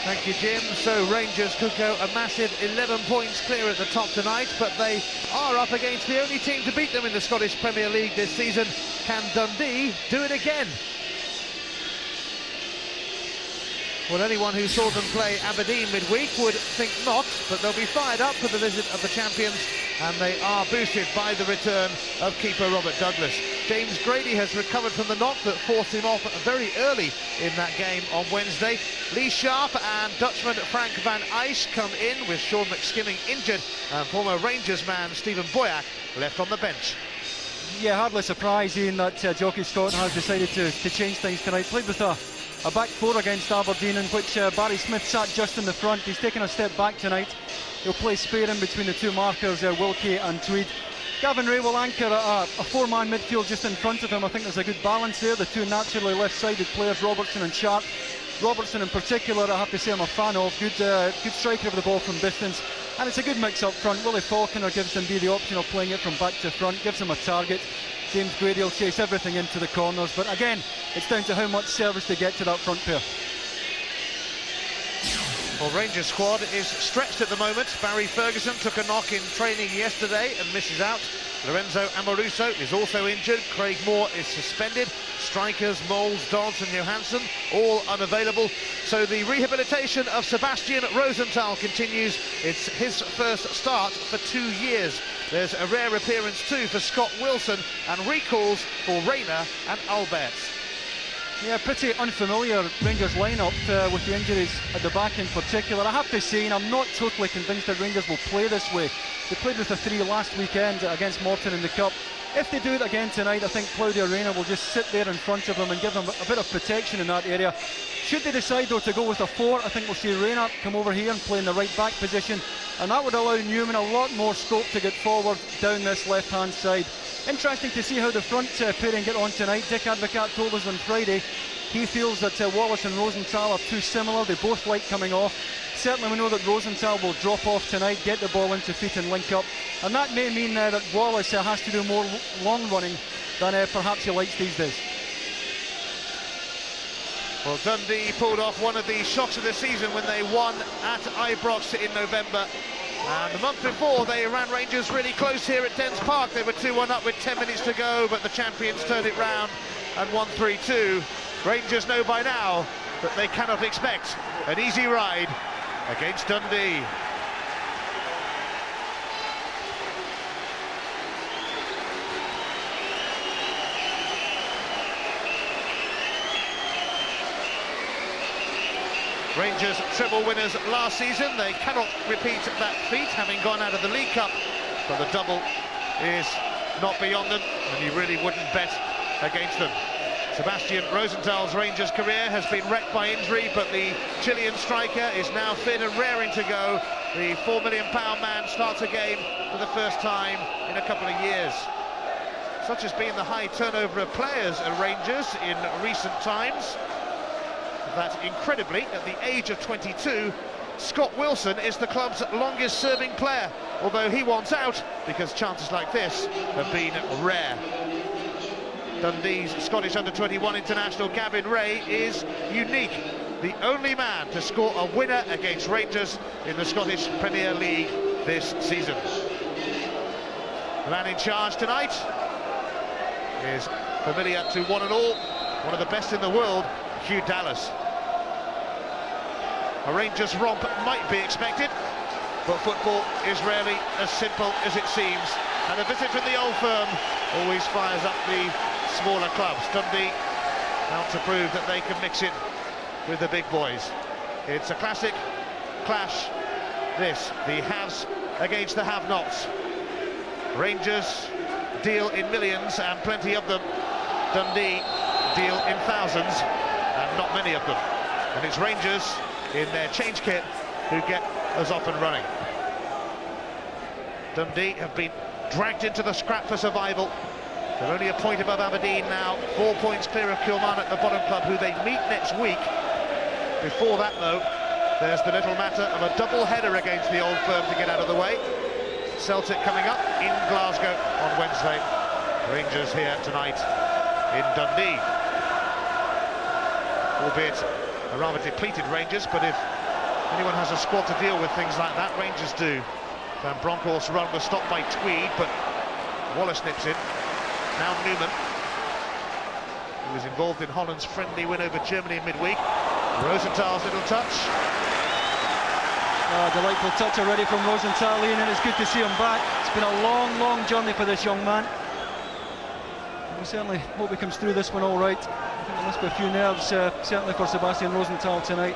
Thank you, Jim. So Rangers could go a massive 11 points clear at the top tonight, but they are up against the only team to beat them in the Scottish Premier League this season. Can Dundee do it again? Well, anyone who saw them play Aberdeen midweek would think not, but they'll be fired up for the visit of the champions, and they are boosted by the return of keeper Robert Douglas. James Grady has recovered from the knock that forced him off very early in that game on Wednesday. Lee Sharp and Dutchman Frank van Eijs come in with Sean McSkimming injured, and former Rangers man Stephen Boyack left on the bench. Yeah, hardly surprising that Jockey Scott has decided to change things tonight. Played with a back four against Aberdeen, in which Barry Smith sat just in the front. He's taken a step back tonight. He'll play sparing between the two markers, Wilkie and Tweed. Gavin Ray will anchor a four-man midfield just in front of him. I think there's a good balance there. The two naturally left-sided players, Robertson and Sharp. Robertson in particular, I have to say I'm a fan of. Good striker of the ball from distance. And it's a good mix up front. Willie Falconer gives Dundee the option of playing it from back to front, gives him a target. James Grady will chase everything into the corners, but again, it's down to how much service they get to that front pair. Well, Rangers squad is stretched at the moment. Barry Ferguson took a knock in training yesterday and misses out. Lorenzo Amoruso is also injured. Craig Moore is suspended. Strikers, Moles, Dodds and Johansson all unavailable. So the rehabilitation of Sebastian Rosenthal continues. It's his first start for 2 years. There's a rare appearance too for Scott Wilson and recalls for Rayner and Alberts. Yeah, pretty unfamiliar Rangers lineup with the injuries at the back in particular. I have to say, and I'm not totally convinced that Rangers will play this way. They played with a 3 last weekend against Morton in the Cup. If they do it again tonight, I think Claudio Reyna will just sit there in front of them and give them a bit of protection in that area. Should they decide though to go with a 4, I think we'll see Reyna come over here and play in the right back position, and that would allow Newman a lot more scope to get forward down this left-hand side. Interesting to see how the front pairing get on tonight. Dick Advocat told us on Friday he feels that Wallace and Rosenthal are too similar. They both like coming off. Certainly we know that Rosenthal will drop off tonight, get the ball into feet and link up, and that may mean that Wallace has to do more long running than perhaps he likes these days. Well, Dundee pulled off one of the shocks of the season when they won at Ibrox in November. And the month before, they ran Rangers really close here at Dens Park. They were 2-1 up with 10 minutes to go, but the champions turned it round and won 3-2. Rangers know by now that they cannot expect an easy ride against Dundee. Rangers treble winners last season. They cannot repeat that feat, having gone out of the League Cup, but the double is not beyond them, and you really wouldn't bet against them. Sebastian Rosenthal's Rangers career has been wrecked by injury, but the Chilean striker is now fit and raring to go. The £4 million man starts a game for the first time in a couple of years. Such has been the high turnover of players at Rangers in recent times that, incredibly, at the age of 22, Scott Wilson is the club's longest serving player, although he wants out because chances like this have been rare. Dundee's Scottish under-21 international Gavin Ray is unique, the only man to score a winner against Rangers in the Scottish Premier League this season. The man in charge tonight is familiar to one and all, one of the best in the world, Hugh Dallas. A Rangers romp might be expected, but football is rarely as simple as it seems, and a visit from the old firm always fires up the smaller clubs. Dundee out to prove that they can mix it with the big boys. It's a classic clash, this, the haves against the have-nots. Rangers deal in millions and plenty of them. Dundee deal in thousands and not many of them. And it's Rangers in their change kit who get us off and running. Dundee have been dragged into the scrap for survival. They're only a point above Aberdeen now, 4 points clear of Kilmarnock, the bottom club, who they meet next week. Before that, though, there's the little matter of a double header against the old firm to get out of the way. Celtic coming up in Glasgow on Wednesday. Rangers here tonight in Dundee. Albeit a rather depleted Rangers, but if Anyone has a squad to deal with things like that. Rangers do. Van Bronckhorst's run was stopped by Tweed, but Wallace nips in. Now Newman, who was involved in Holland's friendly win over Germany in midweek. Rosenthal's little touch. Delightful touch already from Rosenthal, Ian, and it's good to see him back. It's been a long, long journey for this young man. We certainly hope he comes through this one all right. I think there must be a few nerves, certainly for Sebastian Rosenthal tonight.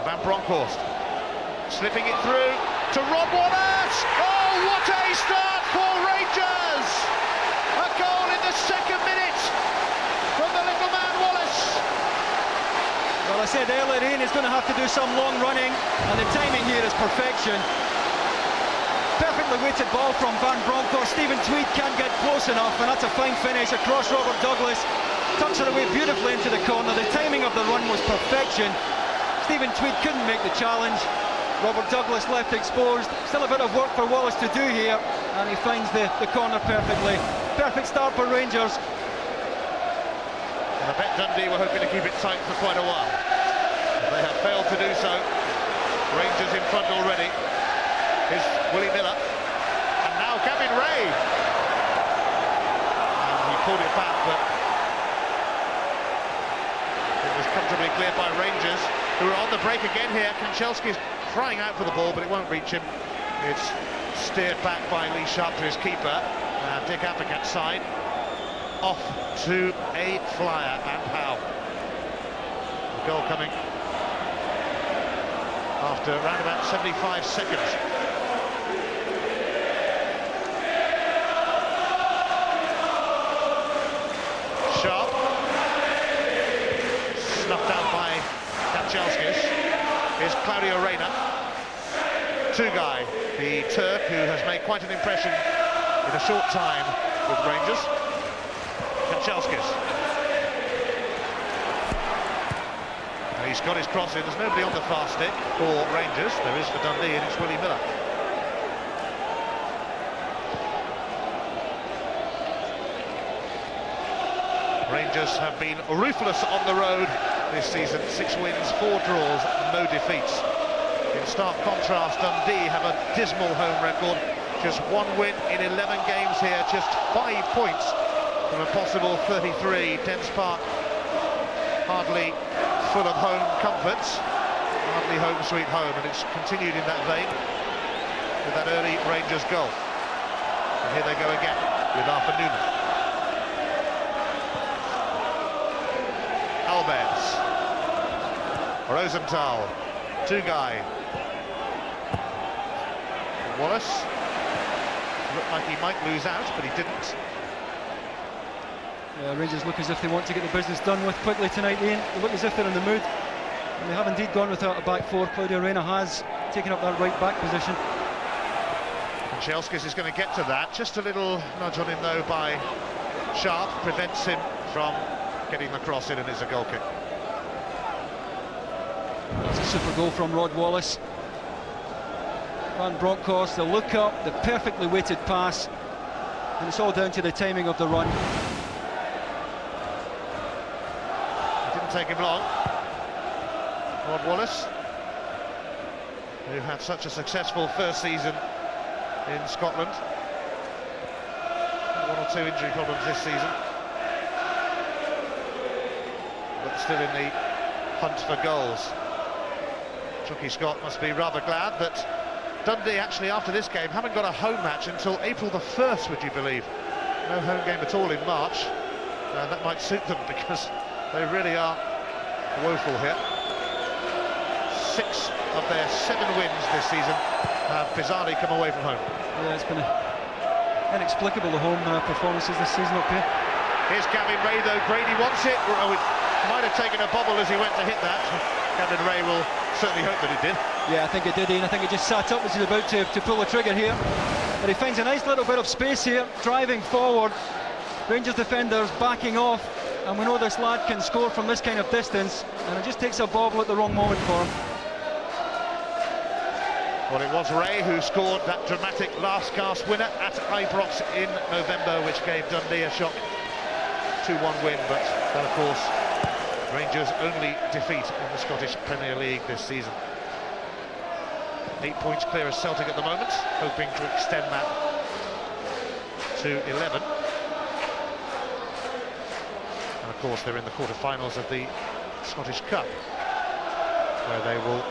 Van Bronckhorst slipping it through to Rod Wallace. Oh, what a start for Rangers! A goal in the second minute from the little man Wallace. Well, I said earlier, Ian is going to have to do some long running, and the timing here is perfection. Perfectly weighted ball from Van Bronckhorst. Stephen Tweed can't get close enough, and that's a fine finish across Robert Douglas. Tucks it away beautifully into the corner. The timing of the run was perfection. Stephen Tweed couldn't make the challenge. Robert Douglas left exposed. Still a bit of work for Wallace to do here, and he finds the corner perfectly. Perfect start for Rangers. And I bet Dundee were hoping to keep it tight for quite a while. They have failed to do so. Rangers in front already. Here's Willie Miller. And now Gavin Ray. And he pulled it back, but it was comfortably cleared by Rangers, who are on the break again here. Kanchelski's crying out for the ball, but it won't reach him. It's steered back by Lee Sharp to his keeper. Dick Applicat's side. Off to a flyer, and Powell. The goal coming after around about 75 seconds. Sharp. Snuffed out by Kanchelskis. Here's Claudio Reyna. Two-guy, the Turk, who has made quite an impression in a short time with Rangers. Kanchelskis. He's got his cross in. There's nobody on the far stick for Rangers. There is for Dundee, and it's Willie Miller. Rangers have been ruthless on the road this season. 6 wins, 4 draws, no defeats. In stark contrast, Dundee have a dismal home record. Just 1 win in 11 games here, just 5 points from a possible 33. Dens Park hardly full of home comforts, hardly home sweet home, and it's continued in that vein with that early Rangers goal. And here they go again with Arthur Newman. Albers. Rosenthal. Two-guy. Wallace. Looked like he might lose out, but he didn't. Rangers look as if they want to get the business done with quickly tonight, Ian. They look as if they're in the mood. And they have indeed gone without a back four. Claudio Reyna has taken up that right back position. Kanchelskis is going to get to that. Just a little nudge on him, though, by Sharp. Prevents him from getting the cross in, and it's a goal kick. It's a super goal from Rod Wallace. Van Bronckhorst, the look up, the perfectly weighted pass, and it's all down to the timing of the run. It didn't take him long. Rod Wallace, who had such a successful first season in Scotland. 1 or 2 injury problems this season, but still in the hunt for goals. Chucky Scott must be rather glad that Dundee actually, after this game, haven't got a home match until April the 1st, would you believe? No home game at all in March. That might suit them, because they really are woeful here. 6 of their 7 wins this season have bizarrely come away from home. Yeah, it's been inexplicable, the home performances this season up here. Here's Gavin Ray, though. Brady wants it. Oh, it might have taken a bobble as he went to hit that. Gavin Ray will certainly hope that it did. Yeah, I think it did, Ian. I think it just sat up as he's about to pull the trigger here. But he finds a nice little bit of space here, driving forward. Rangers defenders backing off, and we know this lad can score from this kind of distance, and it just takes a bobble at the wrong moment for him. Well, it was Ray who scored that dramatic last-gasp winner at Ibrox in November, which gave Dundee a shock 2-1 win, but that, of course, Rangers' only defeat in the Scottish Premier League this season. 8 points clear of Celtic at the moment, hoping to extend that to 11. And of course they're in the quarter-finals of the Scottish Cup, where they will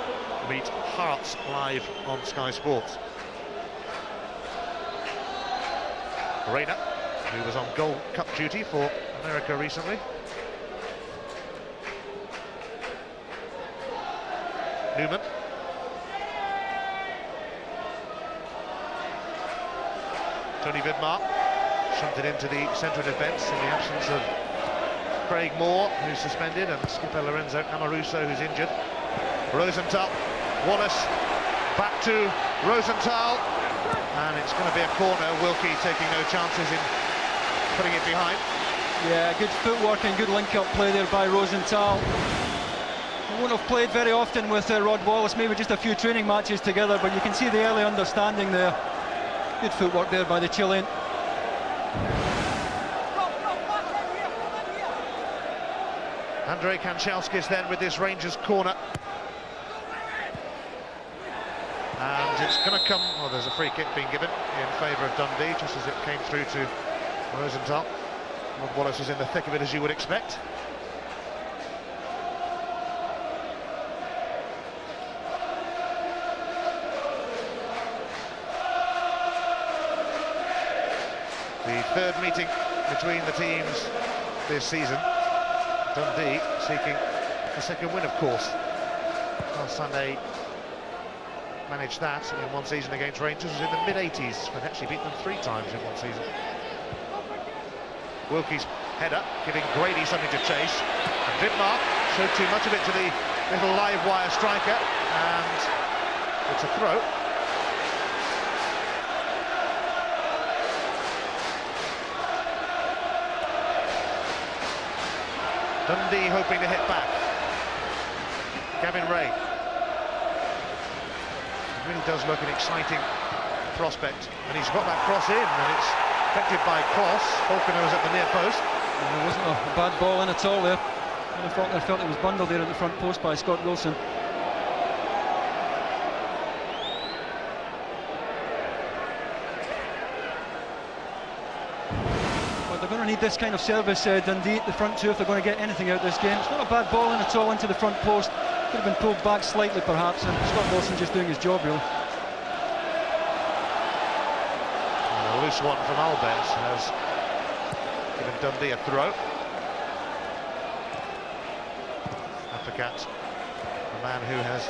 meet Hearts live on Sky Sports. Reina, who was on Gold Cup duty for America recently. Newman. Tony Vidmar shunted into the centre of defence in the absence of Craig Moore, who's suspended, and skipper Lorenzo Amoruso, who's injured. Rosenthal, Wallace, back to Rosenthal, and it's going to be a corner. Wilkie taking no chances in putting it behind. Yeah, good footwork and good link-up play there by Rosenthal. He won't have played very often with Rod Wallace, maybe just a few training matches together, but you can see the early understanding there. Good footwork there by the Chilean. Andrei Kanchelskis then with this Rangers corner. And it's going to come, well, there's a free kick being given in favour of Dundee, just as it came through to Rosenthal. Rod Wallace was in the thick of it, as you would expect. The third meeting between the teams this season. Dundee seeking a second win, of course. Last Sunday managed that in one season against Rangers. Was in the mid-80s, when actually beat them 3 times in one season. Wilkie's header, giving Grady something to chase. And Vidmar showed too much of it to the little live wire striker, and it's a throw. Dundee hoping to hit back. Gavin Ray. It really does look an exciting prospect, and he's got that cross in, and it's affected by cross. Falconer was at the near post. And there wasn't a bad ball in at all there. I felt it was bundled there at the front post by Scott Wilson. They're going to need this kind of service, Dundee, at the front two, if they're going to get anything out of this game. It's not a bad ball in at all into the front post. Could have been pulled back slightly, perhaps, and Scott Wilson just doing his job, really. And a loose one from Albert has given Dundee a throw. Advocat, a man who has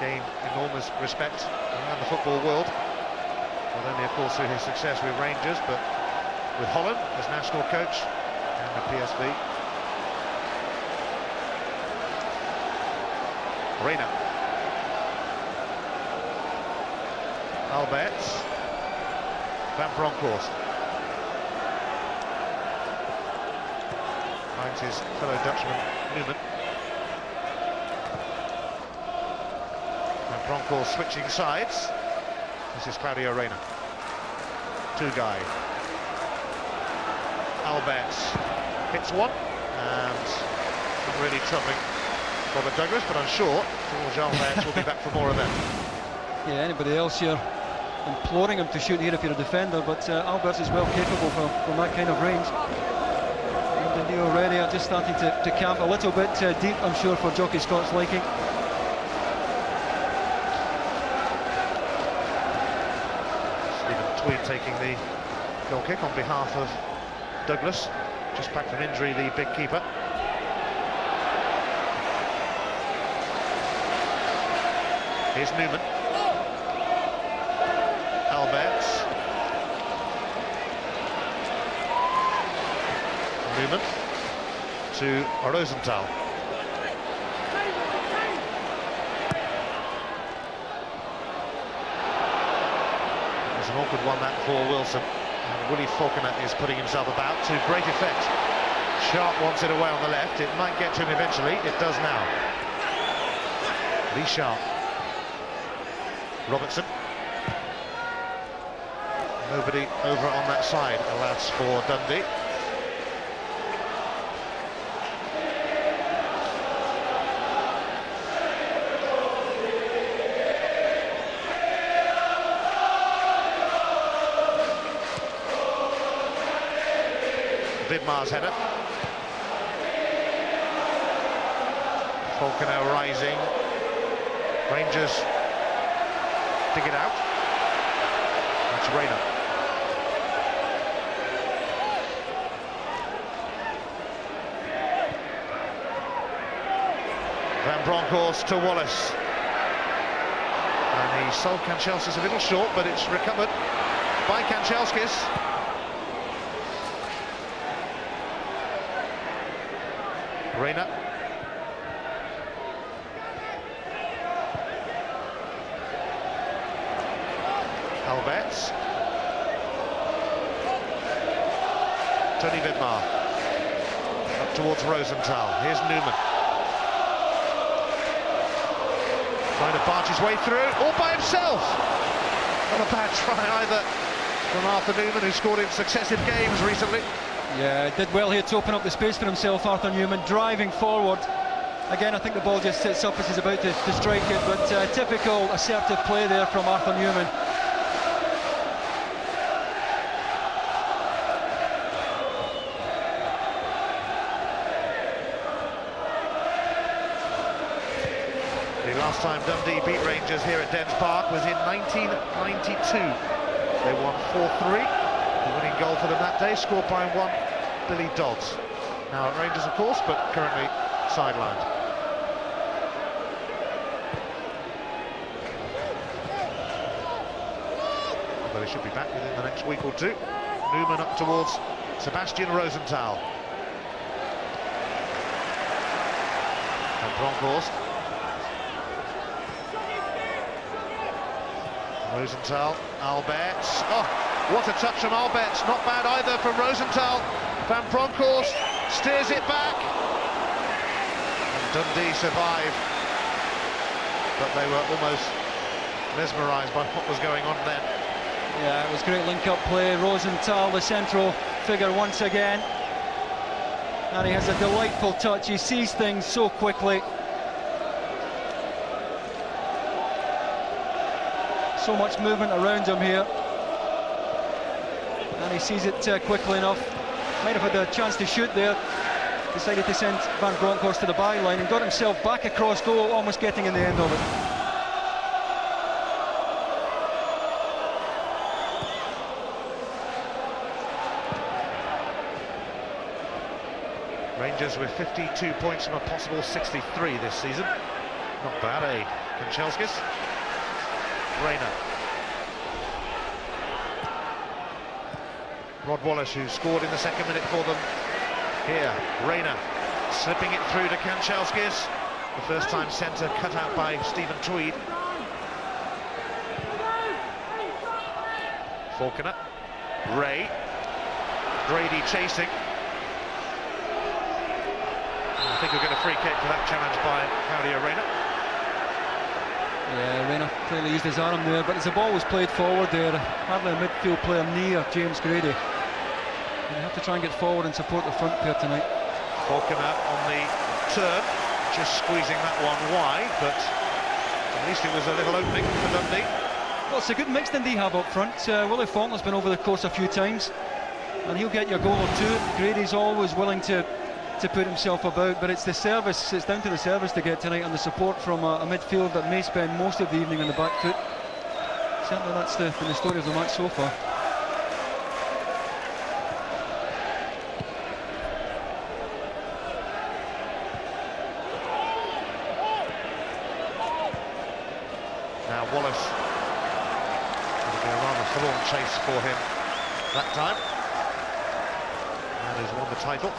gained enormous respect around the football world, not only, of course, through his success with Rangers, but with Holland as national coach and the PSV. Reina. Alberts. Van Bronckhorst. Finds his fellow Dutchman Newman. Van Bronckhorst switching sides. This is Claudio Reina. Two-guy. Alberts hits one, and not really troubling Robert Douglas, but I'm sure George Alberts will be back for more of them. Yeah, anybody else here imploring him to shoot here if you're a defender, but Alberts is well capable from that kind of range. And Dundee already are just starting to camp a little bit deep, I'm sure, for Jockey Scott's liking. Stephen Tweed taking the goal kick on behalf of Douglas, just back from injury, the big keeper. Here's Newman. Alberts. Newman to Rosenthal. There's an awkward one that for Wilson. And Willie Falconer is putting himself about to great effect. Sharp wants it away on the left. It might get to him eventually. It does now. Lee Sharp. Robertson. Nobody over on that side, alas, for Dundee. Vidmar's header. Falconer rising. Rangers dig it out. That's Rayner. Van Bronckhorst to Wallace. And he sold Kanchelskis a little short, but it's recovered by Kanchelskis. Rayner. Alberts. Tony Vidmar. Up towards Rosenthal. Here's Newman. Trying to barge his way through, all by himself. Not a bad try either from Arthur Newman, who scored in successive games recently. Yeah, did well here to open up the space for himself, Arthur Newman, driving forward. Again, I think the ball just sits up as he's about to strike it, but typical assertive play there from Arthur Newman. The last time Dundee beat Rangers here at Dens Park was in 1992. They won 4-3. The winning goal for them that day, scored by one Billy Dodds. Now at Rangers, of course, but currently sidelined. Although he should be back within the next week or two. Newman up towards Sebastian Rosenthal. And Bronckhorst. Rosenthal, Alberts. Oh, what a touch from Alberts. Not bad either from Rosenthal. Van Bronckhorst steers it back. And Dundee survived. But they were almost mesmerised by what was going on then. Yeah, it was great link-up play. Rosenthal, the central figure once again. And he has a delightful touch. He sees things so quickly. So much movement around him here, and he sees it quickly enough. Might have had a chance to shoot there, decided to send Van Bronckhorst to the byline and got himself back across goal, almost getting in the end of it. Rangers with 52 points from a possible 63 this season. Not bad, eh? Kanchelskis. Rayner. Rod Wallace, who scored in the second minute for them. Here, Rayner slipping it through to Kanchelskis. The first time centre cut out by Stephen Tweed. Falconer. Ray. Grady chasing. And I think we'll get a free kick for that challenge by Claudio Rayner. Yeah, Rayner clearly used his arm there, but as the ball was played forward there, hardly a midfield player near James Grady. You have to try and get forward and support the front pair tonight. Falconer on the turn, just squeezing that one wide, but at least it was a little opening for Dundee. Well, it's a good mix Dundee have up front. Willie Falconer's been over the course a few times, and he'll get you a goal or two. Grady's always willing to put himself about, but it's the service, it's down to the service to get tonight, and the support from a midfield that may spend most of the evening on the back foot. Certainly that's been the story of the match so far. Now Wallace, it'll be a rather forlorn chase for him that time, and he's won the title.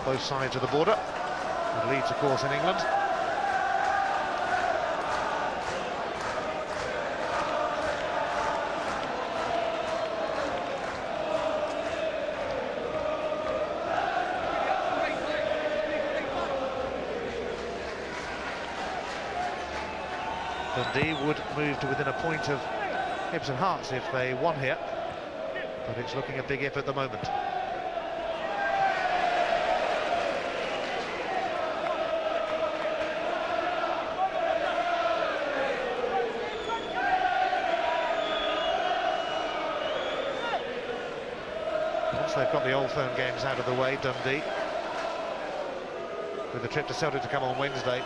Both sides of the border, and Leeds, of course, in England. Dundee would move to within a point of Hibs and Hearts if they won here, but it's looking a big if at the moment. Once they've got the Old Firm games out of the way, Dundee, with the trip to Celtic to come on Wednesday,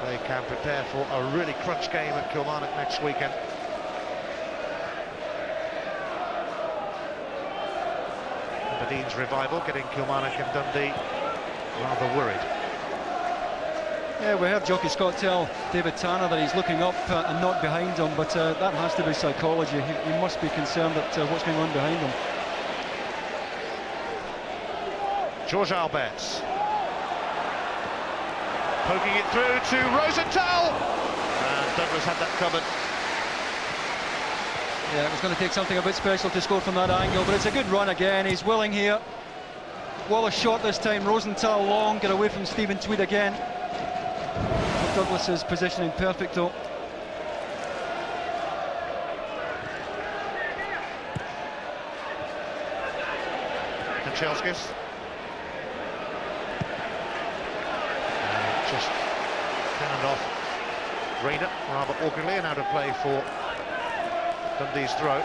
they can prepare for a really crunch game at Kilmarnock next weekend. Aberdeen's revival getting Kilmarnock and Dundee rather worried. Yeah, we heard Jockey Scott tell David Tanner that he's looking up and not behind him, but that has to be psychology. He must be concerned at what's going on behind him. George Alberts poking it through to Rosenthal, and Douglas had that covered. Yeah, it was going to take something a bit special to score from that angle, but it's a good run again. He's willing here. Wallace short this time, Rosenthal long, get away from Stephen Tweed again. But Douglas's positioning perfect though. Kanchelskis. Just cannoned off Rayner rather awkwardly, and out of play for Dundee's throw.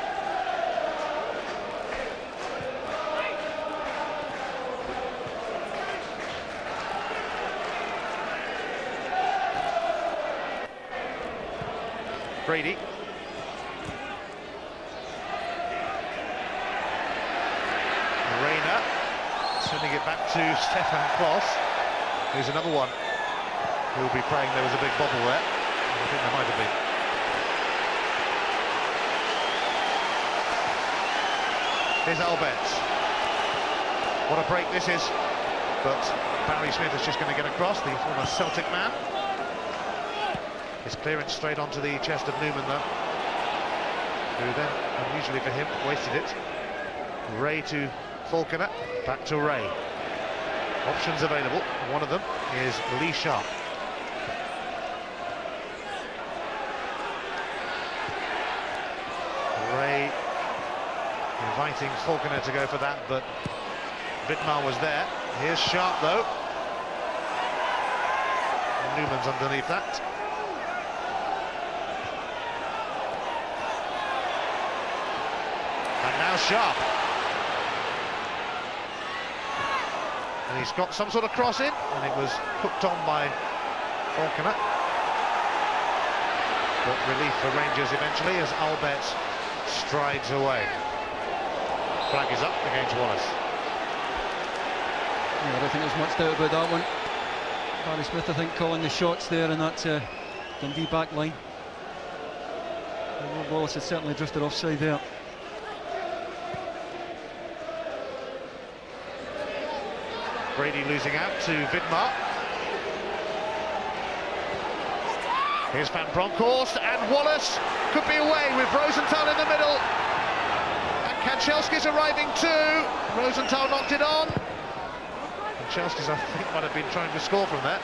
Brady. Rayner sending it back to Stefan Kloss. Here's another one who'll be praying there was a big bobble there. I think there might have been. Here's Alberts. What a break this is. But Barry Smith is just going to get across, the former Celtic man. His clearance straight onto the chest of Newman though, who then, unusually for him, wasted it. Ray to Falconer, back to Ray. Options available, one of them is Lee Sharp. Ray inviting Falconer to go for that, but Vidmar was there. Here's Sharp though. Newman's underneath that. And now Sharp. And he's got some sort of cross in, and it was hooked on by Falconer. But relief for Rangers eventually as Alberts strides away. Flag is up against Wallace. Yeah, I don't think there's much doubt about that one. Barry Smith, I think, calling the shots there in that Dundee back line. And Wallace had certainly drifted offside there. Brady losing out to Vidmar. Here's Van Bronckhorst, and Wallace could be away with Rosenthal in the middle. And Kanchelskis arriving too. Rosenthal knocked it on. Kanchelskis, I think, might have been trying to score from there.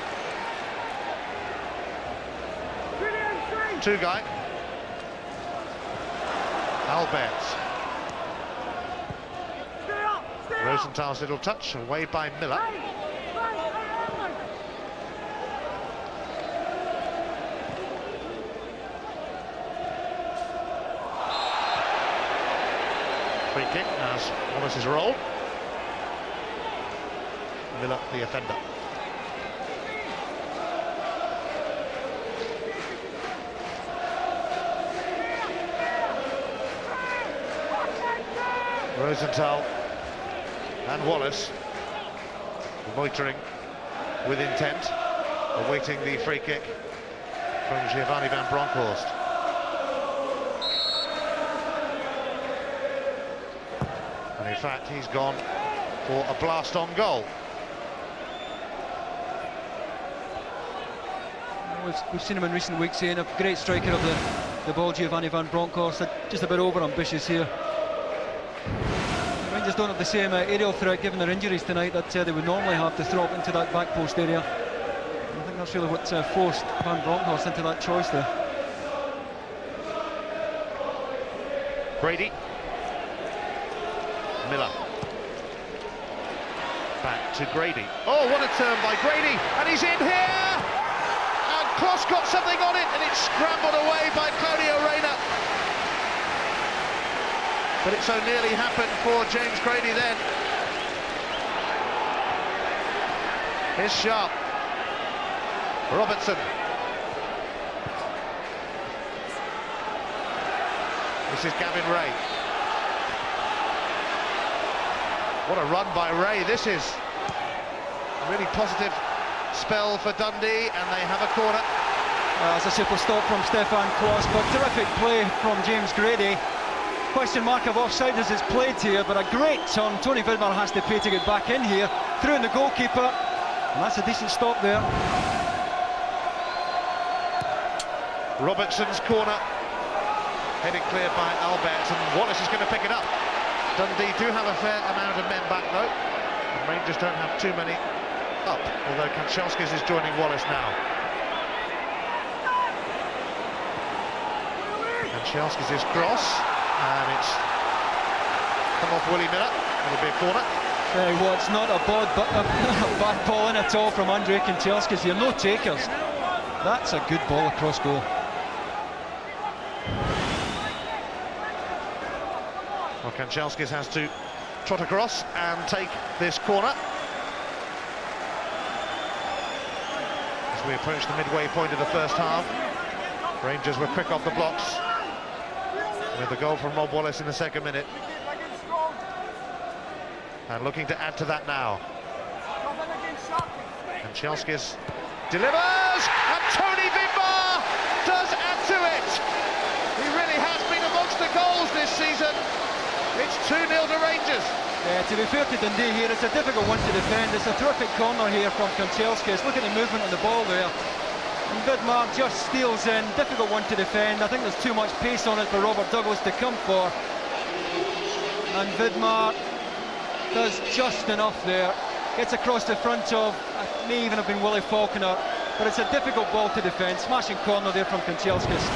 Two guy. Alberts. Rosenthal's little touch, away by Miller. Free kick as Wallace is rolled. Miller, the offender. Rosenthal and Wallace loitering with intent, awaiting the free kick from Giovanni Van Bronckhorst. And in fact, he's gone for a blast on goal. We've seen him in recent weeks here, a great striker of the ball, Giovanni Van Bronckhorst, just a bit over ambitious here. Rangers don't have the same aerial threat given their injuries tonight that they would normally have to throw up into that back post area. I think That's really what forced Van Bronckhorst into that choice there. Grady. Miller. Back to Grady. Oh, what a turn by Grady, and he's in here! And Kloss got something on it, and it's scrambled away by Claudio Reyna. But it so nearly happened for James Grady then. Here's Sharp. Robertson. This is Gavin Ray. What a run by Ray. This is a really positive spell for Dundee, and they have a corner. It's a super stop from Stefan Kloss, but terrific play from James Grady. Question mark of offside as it's played here, but a great turn. Tony Vidmar has to pay to get back in here, through in the goalkeeper, and that's a decent stop there. Robertson's corner, headed clear by Albert, and Wallace is going to pick it up. Dundee do have a fair amount of men back though, and Rangers don't have too many up, although Kanchelskis is joining Wallace now. Kanchelskis is cross, and it's come off Willie Miller. It'll be a corner. Well, it's not a bad ball in at all from Andrei Kanchelskis here. No takers. That's a good ball across goal. Well, Kanchelskis has to trot across and take this corner. As we approach the midway point of the first half, Rangers were quick off the blocks with a goal from Rob Wallace in the second minute. And looking to add to that now. Kanchelskis delivers, and Tony Vidmar does add to it. He really has been amongst the goals this season. It's 2-0 to Rangers. To be fair to Dundee here, it's a difficult one to defend. It's a terrific corner here from Kanchelskis. Look at the movement on the ball there. And Vidmar just steals in. Difficult one to defend. I think there's too much pace on it for Robert Douglas to come for. And Vidmar does just enough there. Gets across the front of, may even have been Willie Falconer, but it's a difficult ball to defend. Smashing corner there from Kanchelskis.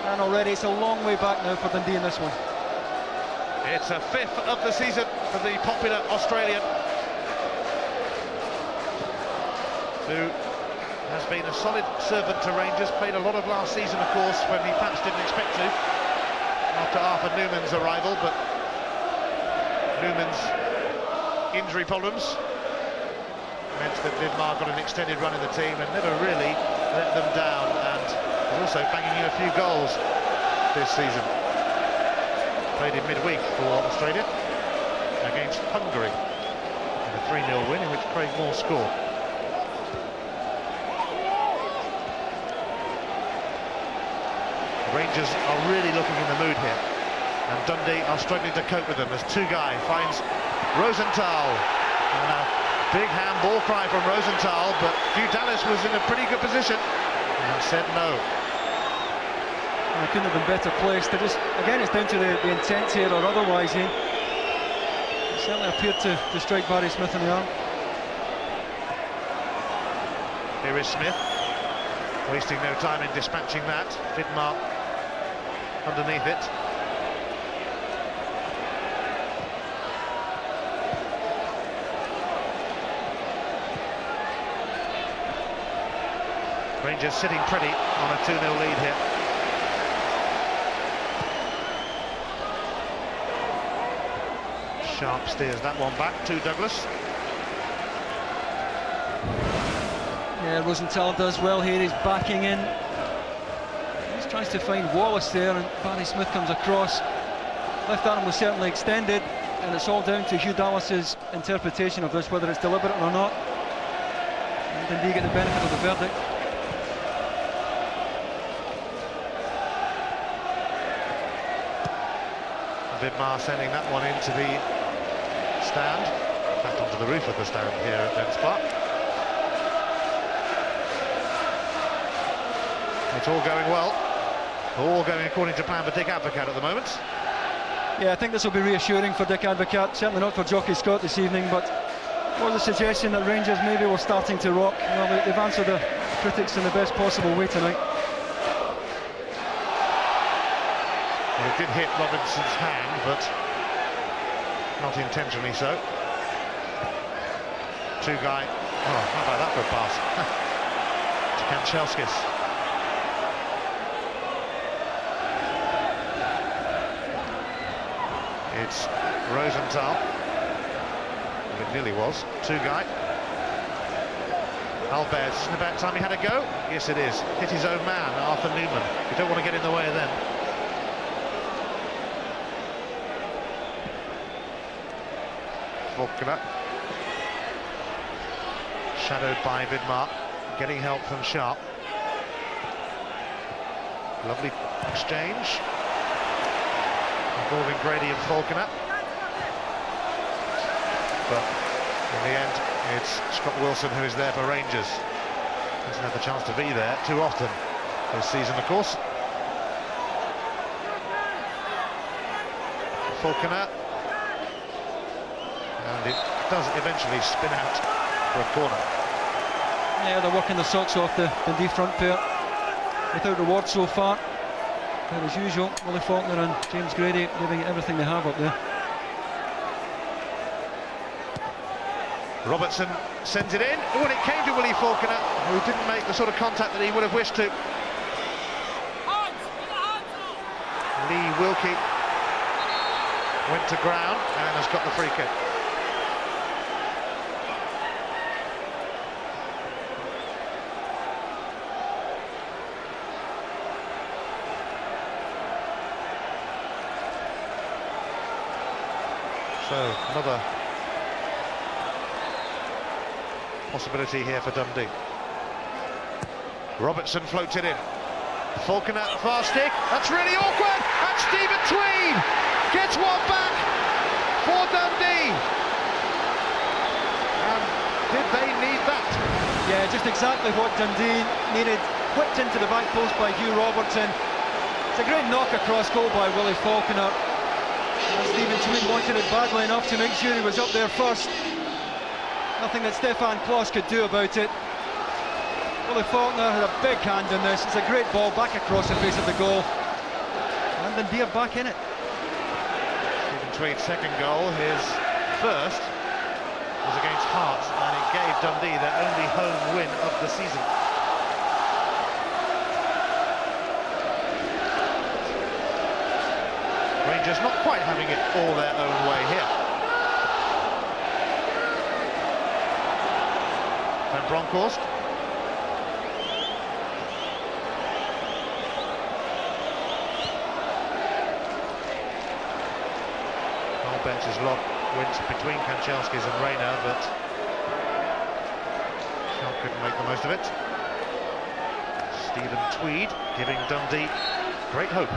And already it's a long way back now for Dundee in this one. It's a fifth of the season for the popular Australian, who has been a solid servant to Rangers. Played a lot of last season, of course, when he perhaps didn't expect to, after Arthur Newman's arrival, but Newman's injury problems meant that Vidmar got an extended run in the team and never really let them down, and is also banging in a few goals this season. Played in midweek for Australia against Hungary in a 3-0 win in which Craig Moore scored. Rangers are really looking in the mood here, and Dundee are struggling to cope with them as Tugai finds Rosenthal. And a big handball cry from Rosenthal, but Dallas was in a pretty good position and said no. It couldn't have been better placed. They just, again, it's down to the intent here or otherwise. He certainly appeared to strike Barry Smith in the arm. Here is Smith, wasting no time in dispatching that. Vidmar underneath it. Rangers sitting pretty on a 2-0 lead here. Sharp steers that one back to Douglas. Yeah, Rosenthal does well here. He's backing in. He tries to find Wallace there, and Barry Smith comes across. Left arm was certainly extended, and it's all down to Hugh Dallas's interpretation of this, whether it's deliberate or not. And Dundee get the benefit of the verdict. Vidmar sending that one into the stand, back onto the roof of the stand here at Dens Park. It's all going well, all going according to plan for Dick Advocat at the moment. Yeah, I think this will be reassuring for Dick Advocat, certainly not for Jockey Scott this evening, but Or the suggestion that Rangers maybe were starting to rock. Well, they've answered the critics in the best possible way tonight. Well, it did hit Robinson's hand, but not intentionally so. Two-guy. Oh, how about that for a pass? To Kanchelskis. It's Rosenthal. Well, it nearly was. Two-guy. Albert, isn't it about time he had a go? Yes, it is. Hit his own man, Arthur Newman. You don't want to get in the way of them. Volkner. Shadowed by Vidmar. Getting help from Sharp. Lovely exchange. Involving Grady and Falconer. But in the end, it's Scott Wilson who is there for Rangers. Doesn't have the chance to be there too often this season, of course. Falconer. And it does eventually spin out for a corner. Yeah, they're working the socks off the Dundee front pair. Without reward so far. But as usual, Willie Faulkner and James Grady giving it everything they have up there. Robertson sends it in. Oh, and it came to Willie Faulkner, who didn't make the sort of contact that he would have wished to. Lee Wilkie went to ground and has got the free kick. So another possibility here for Dundee. Robertson floats it in. Falconer, far stick. That's really awkward. And Stephen Tweed gets one back for Dundee. And did they need that? Yeah, just exactly what Dundee needed. Whipped into the back post by Hugh Robertson. It's a great knock across goal by Willie Faulconer. And Stephen Tweed wanted it badly enough to make sure he was up there first. Nothing that Stefan Klos could do about it. Willie Faulkner had a big hand in this. It's a great ball back across the face of the goal. And Dundee are back in it. Stephen Tweed's second goal, his first, was against Hearts, and it gave Dundee their only home win of the season. Rangers not quite having it all their own way here. Van Bronckhorst. Bench's lob went between Kanchelskis and Rayner, but Sharp couldn't make the most of it. Stephen Tweed giving Dundee great hope.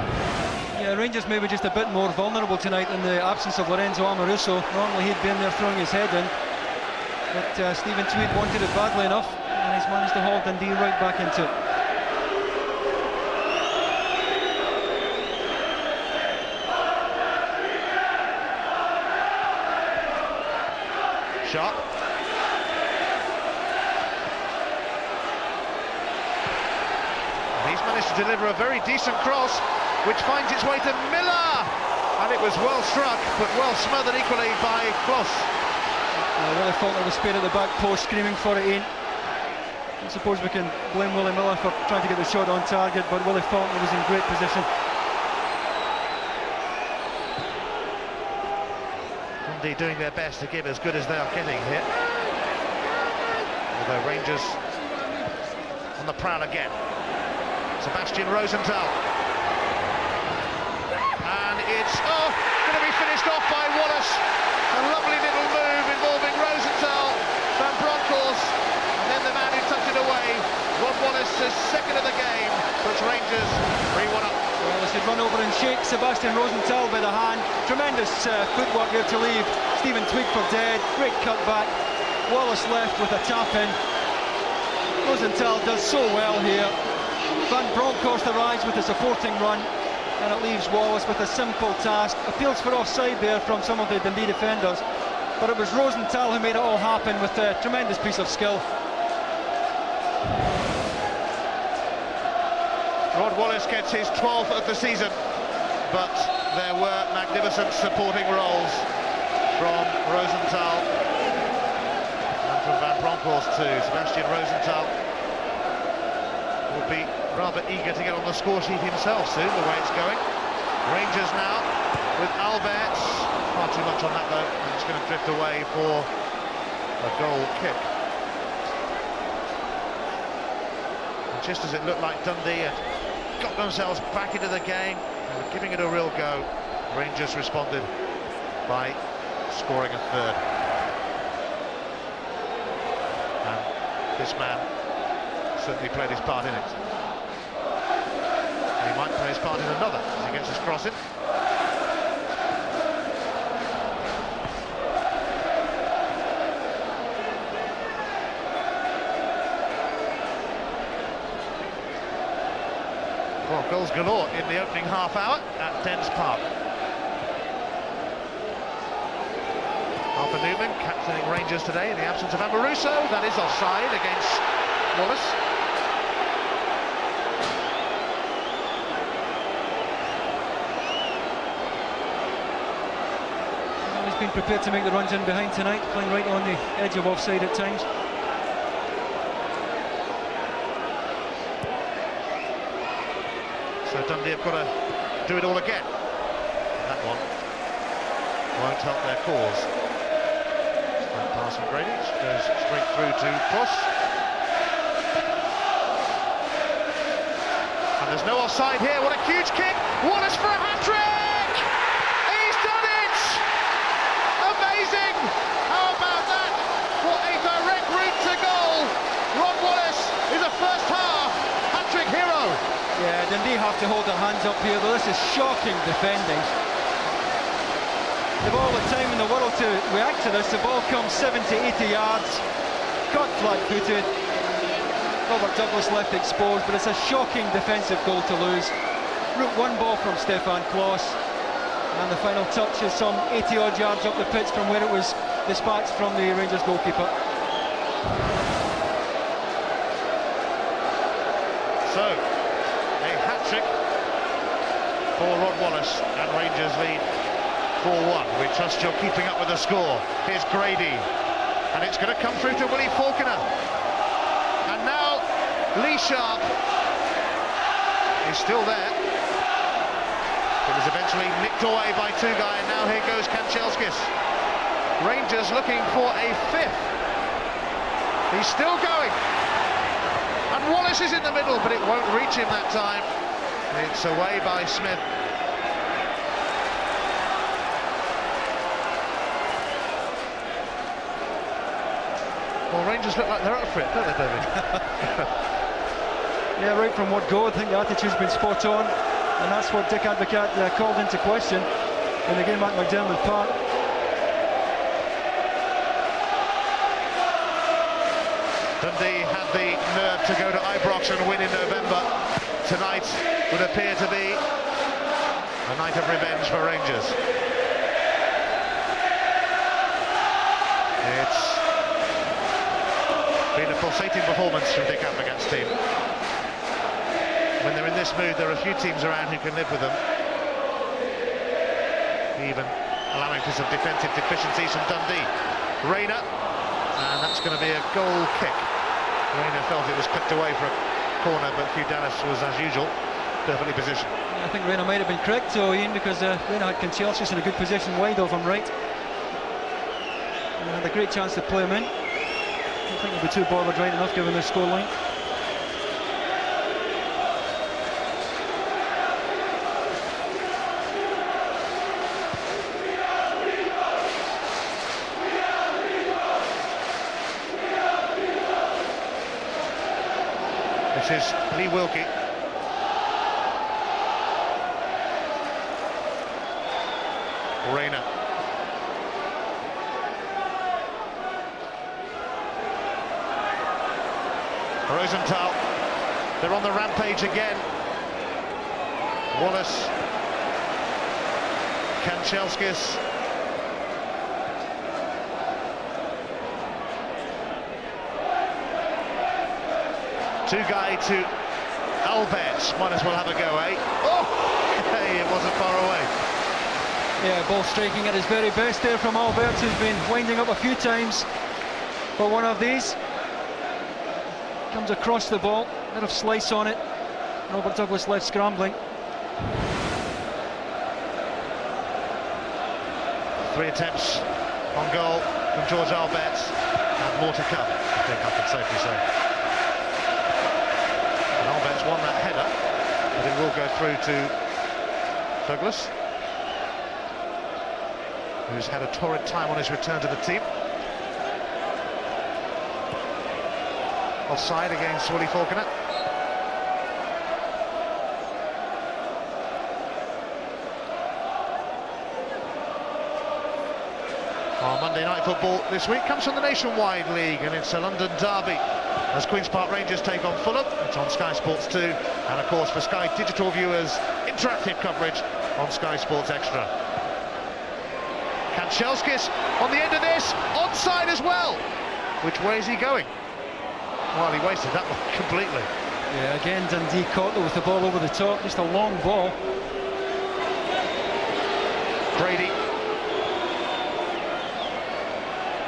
Yeah, Rangers maybe just a bit more vulnerable tonight in the absence of Lorenzo Amoruso. Normally he'd been there throwing his head in, but Stephen Tweed wanted it badly enough, and he's managed to haul Dundee right back into it. Sharp. And he's managed to deliver a very decent cross, which finds its way to Miller. And it was well struck, but well smothered equally by Klos. Willie Faulkner was spared at the back post, screaming for it in. I suppose we can blame Willie Miller for trying to get the shot on target, but Willie Faulkner was in great position. Dundee doing their best to give as good as they are getting here. Although Rangers on the prowl again. Sebastian Rosenthal. And it's going to be finished off by Wallace. A lovely little move involving Rosenthal, Van Bronckhorst, and then the man who tucked it away. Ron Wallace, his second of the game, puts Rangers 3-1 up. Well, as he'd run over and shake Sebastian Rosenthal by the hand. Tremendous footwork there to leave Stephen Tweed for dead. Great cut back. Wallace left with a tap in. Rosenthal does so well here. Van Bronckhorst arrives with a supporting run, and it leaves Wallace with a simple task. Appeals for offside there from some of the Dundee defenders, but it was Rosenthal who made it all happen with a tremendous piece of skill. Rod Wallace gets his 12th of the season, but there were magnificent supporting roles from Rosenthal and from Van Bronckhorst too. Sebastian Rosenthal will be rather eager to get on the score sheet himself soon, the way it's going. Rangers now with Alberts. Far too much on that though, and it's going to drift away for a goal kick. And just as it looked like Dundee had got themselves back into the game, they were giving it a real go, Rangers responded by scoring a third. And this man certainly played his part in it. And he might play his part in another as he gets his cross in. Well, goals galore in the opening half hour at Dens Park. Arthur Newman captaining Rangers today in the absence of Amoruso. That is offside against Wallace. He's been prepared to make the runs in behind tonight, playing right on the edge of offside at times. So Dundee have got to do it all again. That one won't help their cause. That pass from Grady goes straight through to Cross. And there's no offside here. What a huge kick! Wallace for a hat-trick! He's done it! Amazing! How about that? What a direct route to goal! Rod Wallace is a first-half hat-trick hero. Yeah, Dundee have to hold their hands up here, though. This is shocking defending. They've all the time in the world to react to this. The ball comes 70, 80 yards, cut flat-footed. Robert Douglas left exposed, but it's a shocking defensive goal to lose. Route one ball from Stefan Klos, and the final touch is some 80-odd yards up the pitch from where it was dispatched from the Rangers goalkeeper. So, hat-trick for Rod Wallace, and Rangers lead 4-1. We trust you're keeping up with the score. Here's Grady, and it's going to come through to Willie Faulkner. And now Lee Sharp is still there. It was eventually nicked away by Tugai, and now here goes Kanchelskis. Rangers looking for a fifth. He's still going. And Wallace is in the middle, but it won't reach him that time. It's away by Smith. Well, Rangers look like they're up for it, don't they, David? Yeah, right from what go, I think the attitude's been spot on, and that's what Dick Advocaat called into question in the game at McDermott Park. Dundee had the nerve to go to Ibrox and win in November. Tonight would appear to be a night of revenge for Rangers. It's been a pulsating performance from Dick Advocaat's team. When they're in this mood, there are a few teams around who can live with them. Even allowing for some defensive deficiencies from Dundee. Rayner, and that's going to be a goal kick. Rayner felt it was clipped away for a corner, but Hugh Dallas was, as usual, perfectly positioned. I think Rayner might have been correct, though, Ian, because Rayner had Kanchelskis in a good position wide of him right. And had a great chance to play him in. I don't think he'll be too bothered right enough given the scoreline. This is Lee Wilkie. Rayner. Rosenthal. They're on the rampage again. Wallace. Kanchelskis. Two-guy to Alberts. Might as well have a go, eh? Oh! Hey, it wasn't far away. Yeah, ball striking at his very best there from Alberts, who's been winding up a few times for one of these. Comes across the ball, bit of slice on it. Robert Douglas left scrambling. 3 attempts on goal from George Alberts, and more to come, I think I can safely say. And Alberts won that header, but it will go through to Douglas, who's had a torrid time on his return to the team. Offside against Willie Falconer. Our Monday Night Football this week comes from the Nationwide League, and it's a London derby as Queen's Park Rangers take on Fulham. It's on Sky Sports 2, and of course for Sky Digital viewers, interactive coverage on Sky Sports Extra. Kanchelskis on the end of this, onside as well. Which way is he going? Well, he wasted that one completely. Yeah, again Dundee caught with the ball over the top, just a long ball. Brady.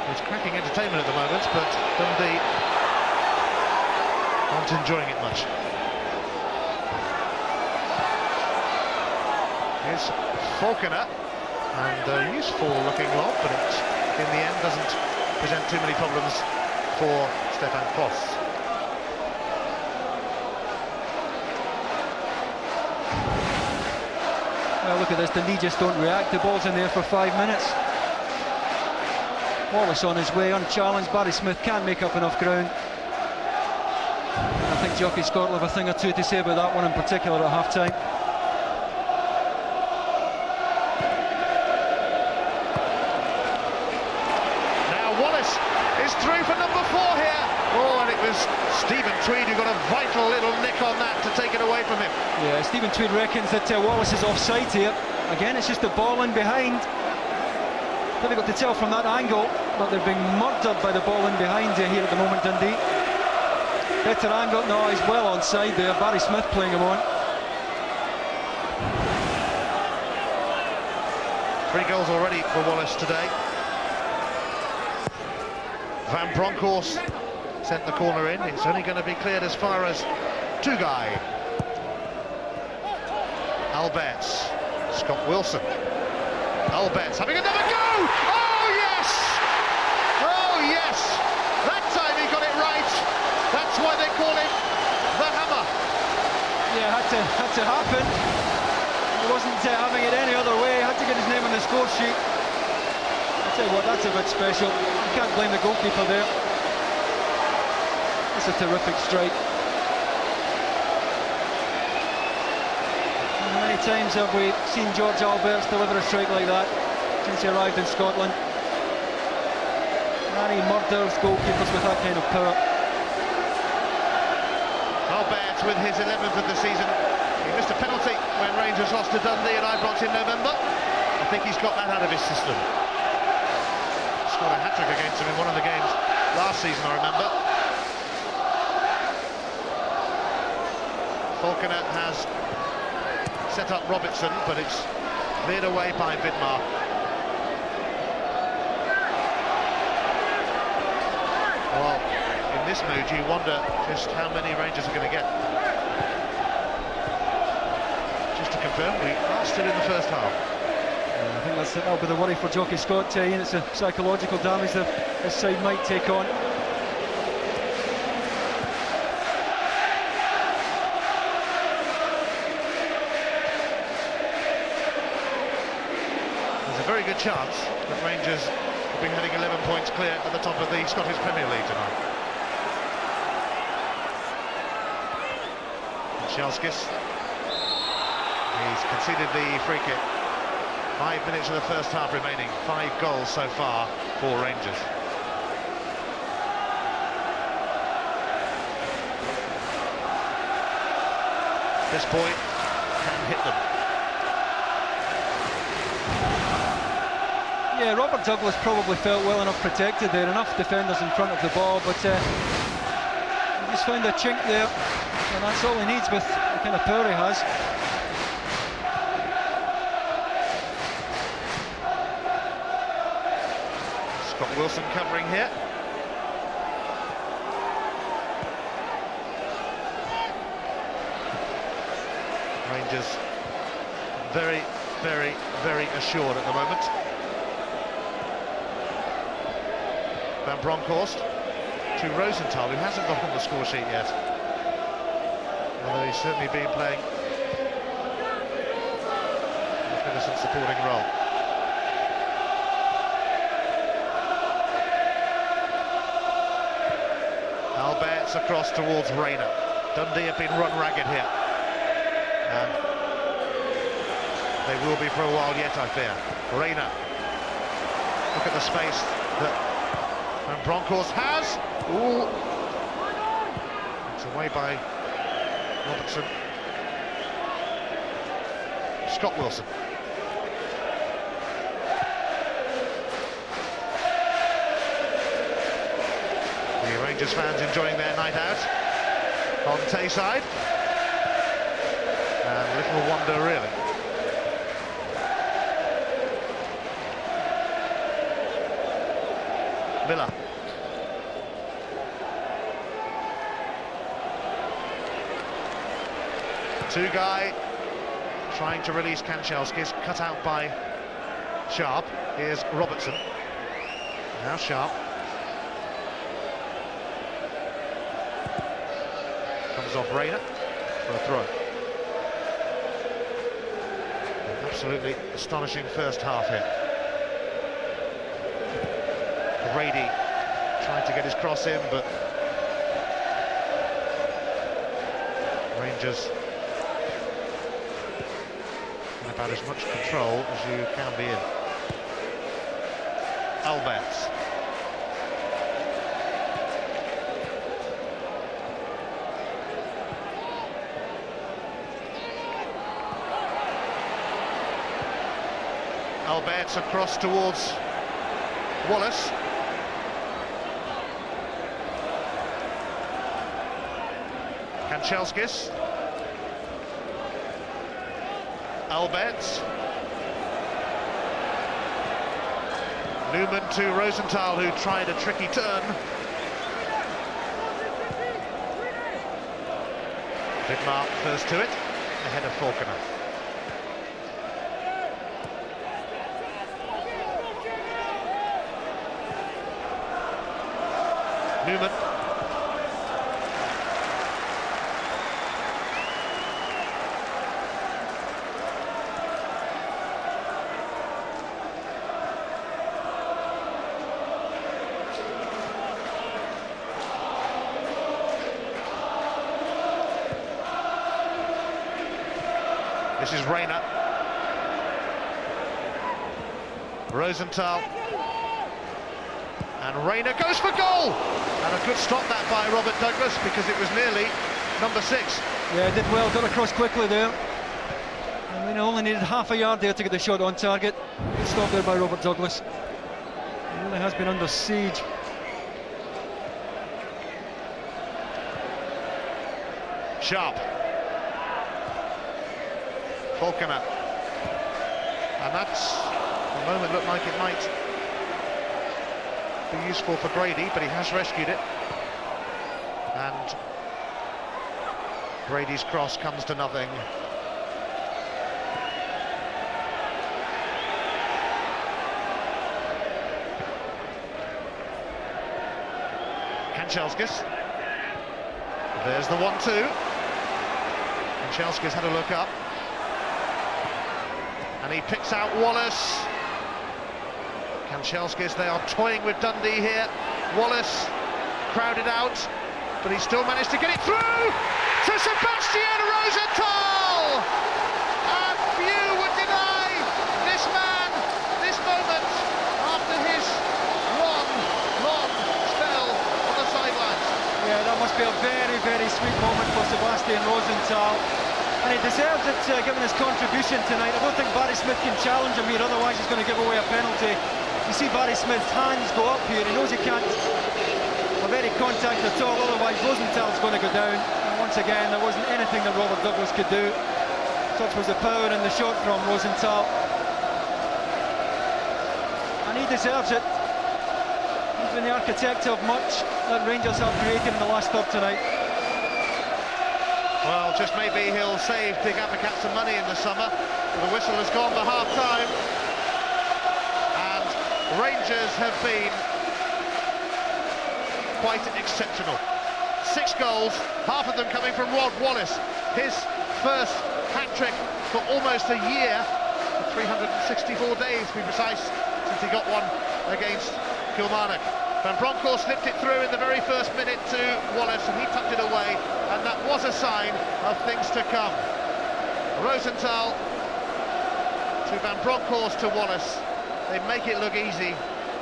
It's cracking entertainment at the moment, but Dundee aren't enjoying it much. Here's Falconer, and a useful looking lob, but it in the end doesn't present too many problems for Stefan Klos. Well, look at this, Dundee just don't react. The ball's in there for 5 minutes. Wallace on his way, unchallenged. Barry Smith can't make up enough ground. I think Jockey Scott will have a thing or two to say about that one in particular at half-time. Now Wallace is through for number 4 here. Oh, and it was Stephen Tweed who got a vital little nick on that to take it away from him. Yeah, Stephen Tweed reckons that Wallace is offside here. Again, it's just the ball in behind. Difficult to tell from that angle, but they're being murdered by the ball in behind here at the moment, Dundee. Better angle, no, he's well onside there. Barry Smith playing him on. 3 goals already for Wallace today. Van Bronckhorst sent the corner in. It's only going to be cleared as far as Two-guy. Alberts, Scott Wilson. Alberts having another go! Oh yes! Oh yes! That time he got it right. That's why they call him the Hammer. Yeah, had to happen. He wasn't having it any other way. Had to get his name on the score sheet. I'll tell you what, that's a bit special. You can't blame the goalkeeper there. That's a terrific strike. How many times have we seen George Alberts deliver a strike like that since he arrived in Scotland? And he murders goalkeepers with that kind of power. Alberts with his 11th of the season. He missed a penalty when Rangers lost to Dundee at Ibrox in November. I think he's got that out of his system. Scored a hat-trick against him in one of the games last season, I remember. Falconer has set up Robertson, but it's cleared away by Vidmar. Well, in this mood you wonder just how many Rangers are going to get. Just to confirm, we are still in the first half. I think that'll be the worry for Jockey Scott, Ian. It's a psychological damage that this side might take on. There's a very good chance that Rangers will be heading 11 points clear at the top of the Scottish Premier League tonight. Kanchelskis. He's conceded the free kick. 5 minutes of the first half remaining. 5 goals so far for Rangers. This boy can hit them. Yeah, Robert Douglas probably felt well enough protected there, enough defenders in front of the ball, but He's found a chink there, and that's all he needs with the kind of power he has. Scott Wilson covering here. Rangers very, very, very assured at the moment. Van Bronckhorst to Rosenthal, who hasn't got on the score sheet yet. Although he's certainly been playing an innocent supporting role. Albert's across towards Rayner. Dundee have been run ragged here. And they will be for a while yet, I fear. Rayner. Look at the space that Van Bronckhorst has. Ooh. It's away by Robertson. Scott Wilson. The Rangers fans enjoying their night out on Tayside. And little wonder, really. Miller. Two-guy trying to release Kanchelskis, cut out by Sharp. Here's Robertson. Now Sharp. Comes off Rayner for a throw. Absolutely astonishing first half here. Brady trying to get his cross in, but Rangers in about as much control as you can be in. Alberts. Alberts across towards Wallace. Kanchelskis. Alberts. Newman to Rosenthal, who tried a tricky turn. Vidmar first to it, ahead of Falconer. Newman. This is Rayner. Rosenthal. And Rayner goes for goal! And a good stop that by Robert Douglas, because it was nearly number 6. Yeah, did well, got across quickly there. And Rayner only needed half a yard there to get the shot on target. Good stop there by Robert Douglas. He really has been under siege. Sharp. Falconer. And that's the moment looked like it might be useful for Brady, but he has rescued it. And Brady's cross comes to nothing. Kanchelskis. There's the 1-2. Kanchelskis had a look up. And he picks out Wallace. Kanchelskis, they are toying with Dundee here. Wallace crowded out, but he still managed to get it through to Sebastian Rosenthal! And few would deny this man, this moment, after his long spell on the sidelines. Yeah, that must be a very, very sweet moment for Sebastian Rosenthal. And he deserves it, given his contribution tonight. I don't think Barry Smith can challenge him here, otherwise he's going to give away a penalty. You see Barry Smith's hands go up here, he knows he can't of any contact at all, otherwise Rosenthal's going to go down. And once again, there wasn't anything that Robert Douglas could do. Such was the power in the shot from Rosenthal. And he deserves it. He's been the architect of much that Rangers have created in the last third tonight. Well, just maybe he'll save Big Apicat some money in the summer. The whistle has gone for half-time. And Rangers have been quite exceptional. 6 goals, half of them coming from Rod Wallace. His first hat-trick for almost a year, 364 days to be precise, since he got one against Kilmarnock. Van Bronckhorst slipped it through in the very first minute to Wallace, and he tucked it away, and that was a sign of things to come. Rosenthal to Van Bronckhorst to Wallace. They make it look easy,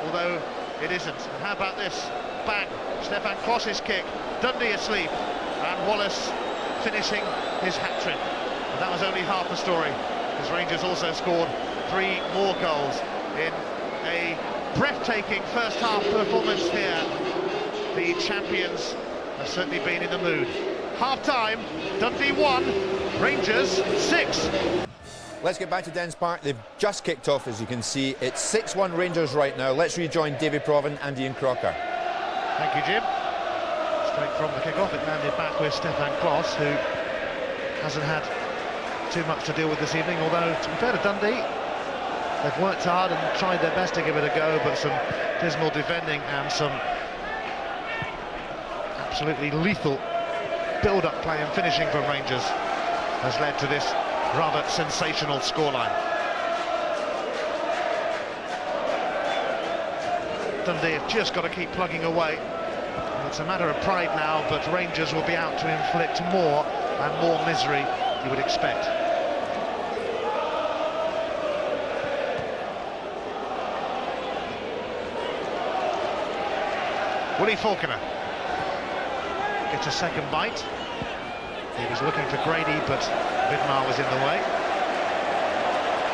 although it isn't. And how about this? Bang! Stefan Kloss's kick. Dundee asleep, and Wallace finishing his hat-trick. But that was only half the story, because Rangers also scored 3 more goals in a breathtaking first half performance here. The champions have certainly been in the mood. Half-time, Dundee 1, Rangers 6. Let's get back to Dens Park. They've just kicked off, as you can see. It's 6-1 Rangers right now. Let's rejoin David Provan and Ian Crocker. Thank you, Jim. Straight from the kick-off, it landed back with Stefan Kloss, who hasn't had too much to deal with this evening, although, to be fair to Dundee, they've worked hard and tried their best to give it a go, but some dismal defending and some absolutely lethal build-up play and finishing from Rangers has led to this rather sensational scoreline. Dundee have just got to keep plugging away. It's a matter of pride now, but Rangers will be out to inflict more and more misery, you would expect. Willie Falconer gets a second bite. He was looking for Grady, but Vidmar was in the way.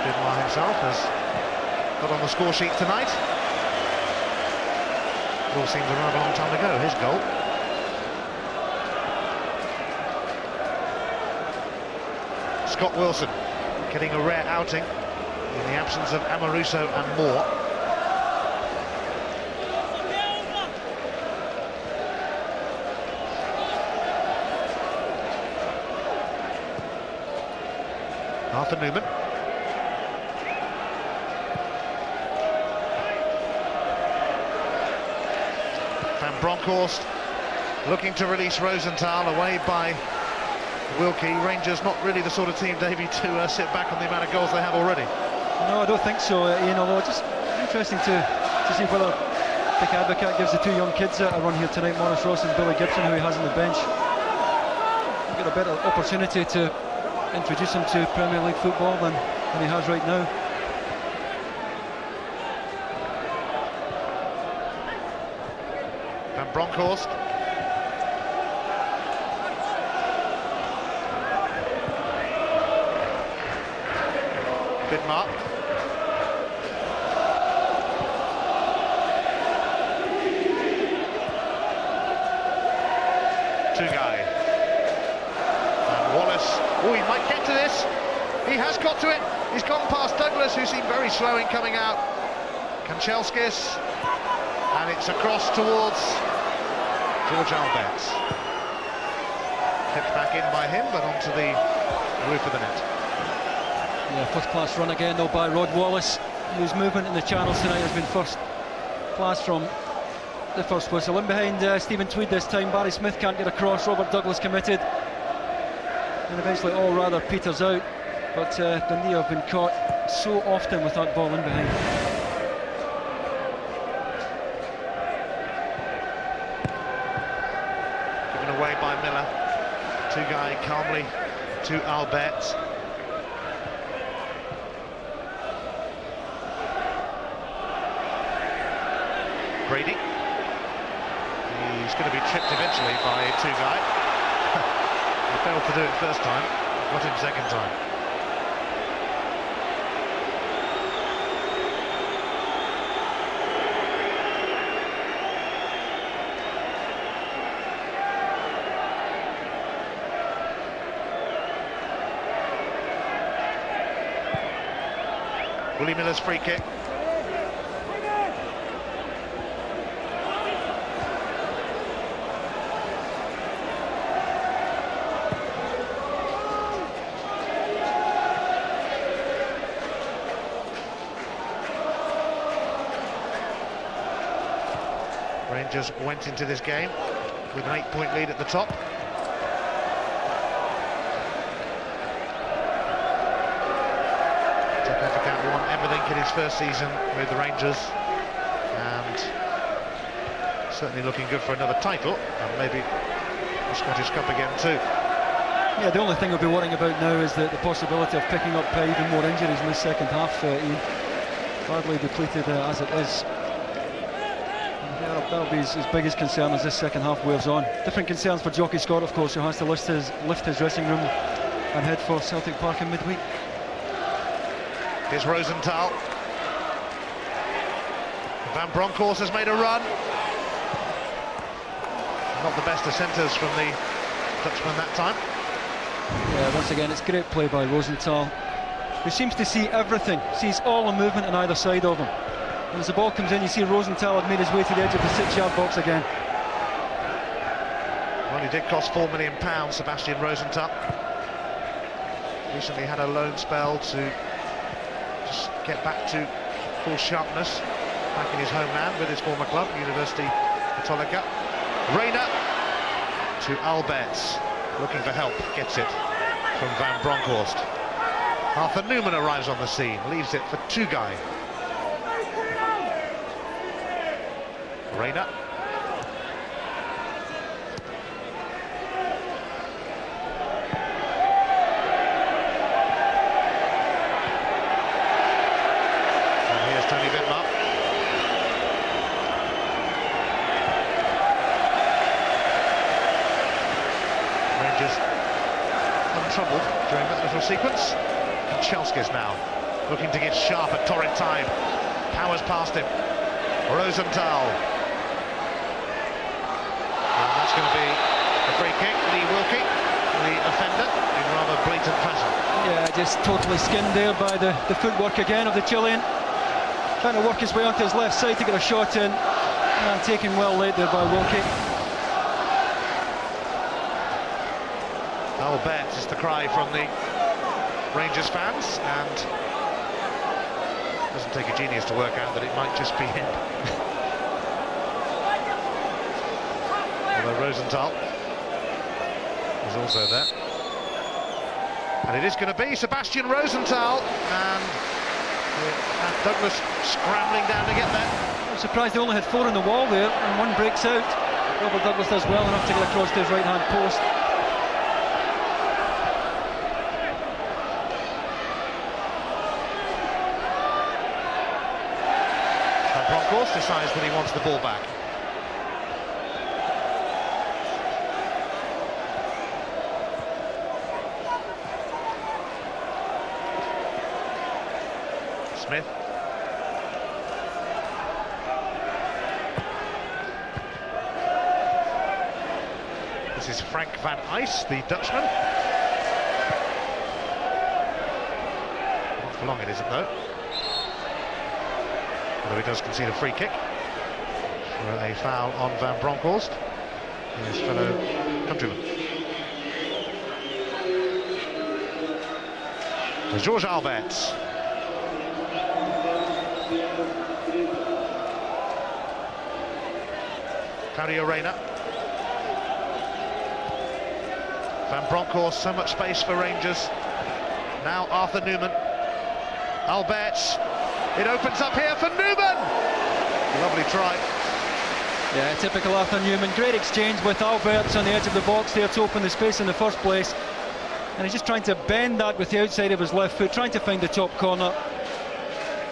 Vidmar himself has got on the score sheet tonight. It all seems a rather long time ago, his goal. Scott Wilson getting a rare outing in the absence of Amoruso and Moore. Arthur Newman. Van Bronckhorst looking to release Rosenthal, away by Wilkie. Rangers not really the sort of team, Davey, to sit back on the amount of goals they have already. No, I don't think so, Ian, although just interesting to see whether Dick Advocat gives the 2 young kids a run here tonight, Maurice Ross and Billy Gibson, who he has on the bench. Get a better opportunity to introduce him to Premier League football than he has right now. Van Bronckhorst. Vidmar. Tugai. And Wallace. Oh, he might get to this. He has got to it. He's gone past Douglas, who seemed very slow in coming out. Kanchelskis. And it's across towards George Alberts. Kept back in by him, but onto the roof of the net. Yeah, first-class run again, though, by Rod Wallace, whose movement in the channels tonight has been first class from the first whistle. In behind Stephen Tweed this time, Barry Smith can't get across, Robert Douglas committed. And eventually all rather peters out, but Dundee have been caught so often with that ball in behind. Given away by Miller. Tugai calmly to Alberts. Brady. He's going to be tripped eventually by Tugai. He failed to do it first time, got him second time. Willie Miller's free kick. Rangers went into this game with an 8-point lead at the top. Won everything in his first season with the Rangers, and certainly looking good for another title, and maybe the Scottish Cup again too. Yeah, the only thing we'll be worrying about now is the possibility of picking up even more injuries in the second half. Ian, badly depleted as it is. That'll be his biggest concern as this second half wears on. Different concerns for Jockey Scott, of course, who has to lift his dressing room and head for Celtic Park in midweek. Here's Rosenthal. Van Bronckhorst has made a run. Not the best of centres from the Dutchman that time. Yeah, once again, it's great play by Rosenthal, who seems to see everything, sees all the movement on either side of him. And as the ball comes in, you see Rosenthal had made his way to the edge of the 6-yard box again. Well, he did cost £4 million, Sebastian Rosenthal. Recently had a loan spell to just get back to full sharpness back in his homeland with his former club, University Católica. Reina to Alberts, looking for help, gets it from Van Bronckhorst. Arthur Newman arrives on the scene, leaves it for Tugay. Reina. Tony Vidmar. Rangers untroubled during that little sequence. And Chelskis now looking to give sharp at torrid time. Powers past him. Rosenthal. And that's going to be a free kick. Lee Wilkie, the offender, in rather blatant fashion. Yeah, just totally skinned there by the footwork again of the Chilean. Trying to work his way onto his left side to get a shot in, and taken well late there by Wilkie. Alberts is the cry from the Rangers fans, and it doesn't take a genius to work out that it might just be him. Although Rosenthal is also there. And it is going to be Sebastian Rosenthal, and Douglas scrambling down to get there. I'm surprised they only had 4 in the wall there, and one breaks out. Robert Douglas does well enough to get across to his right-hand post. And Bronckhorst decides that he wants the ball back. Smith. This is Frank van Eijs, the Dutchman. Not for long it isn't, though. Although he does concede a free kick for a foul on Van Bronckhorst, his fellow countryman. So George Alberts. Claudio Reina. Van Bronckhorst, so much space for Rangers. Now Arthur Newman. Alberts. It opens up here for Newman. Lovely try. Yeah, typical Arthur Newman. Great exchange with Alberts on the edge of the box there to open the space in the first place. And he's just trying to bend that with the outside of his left foot, trying to find the top corner.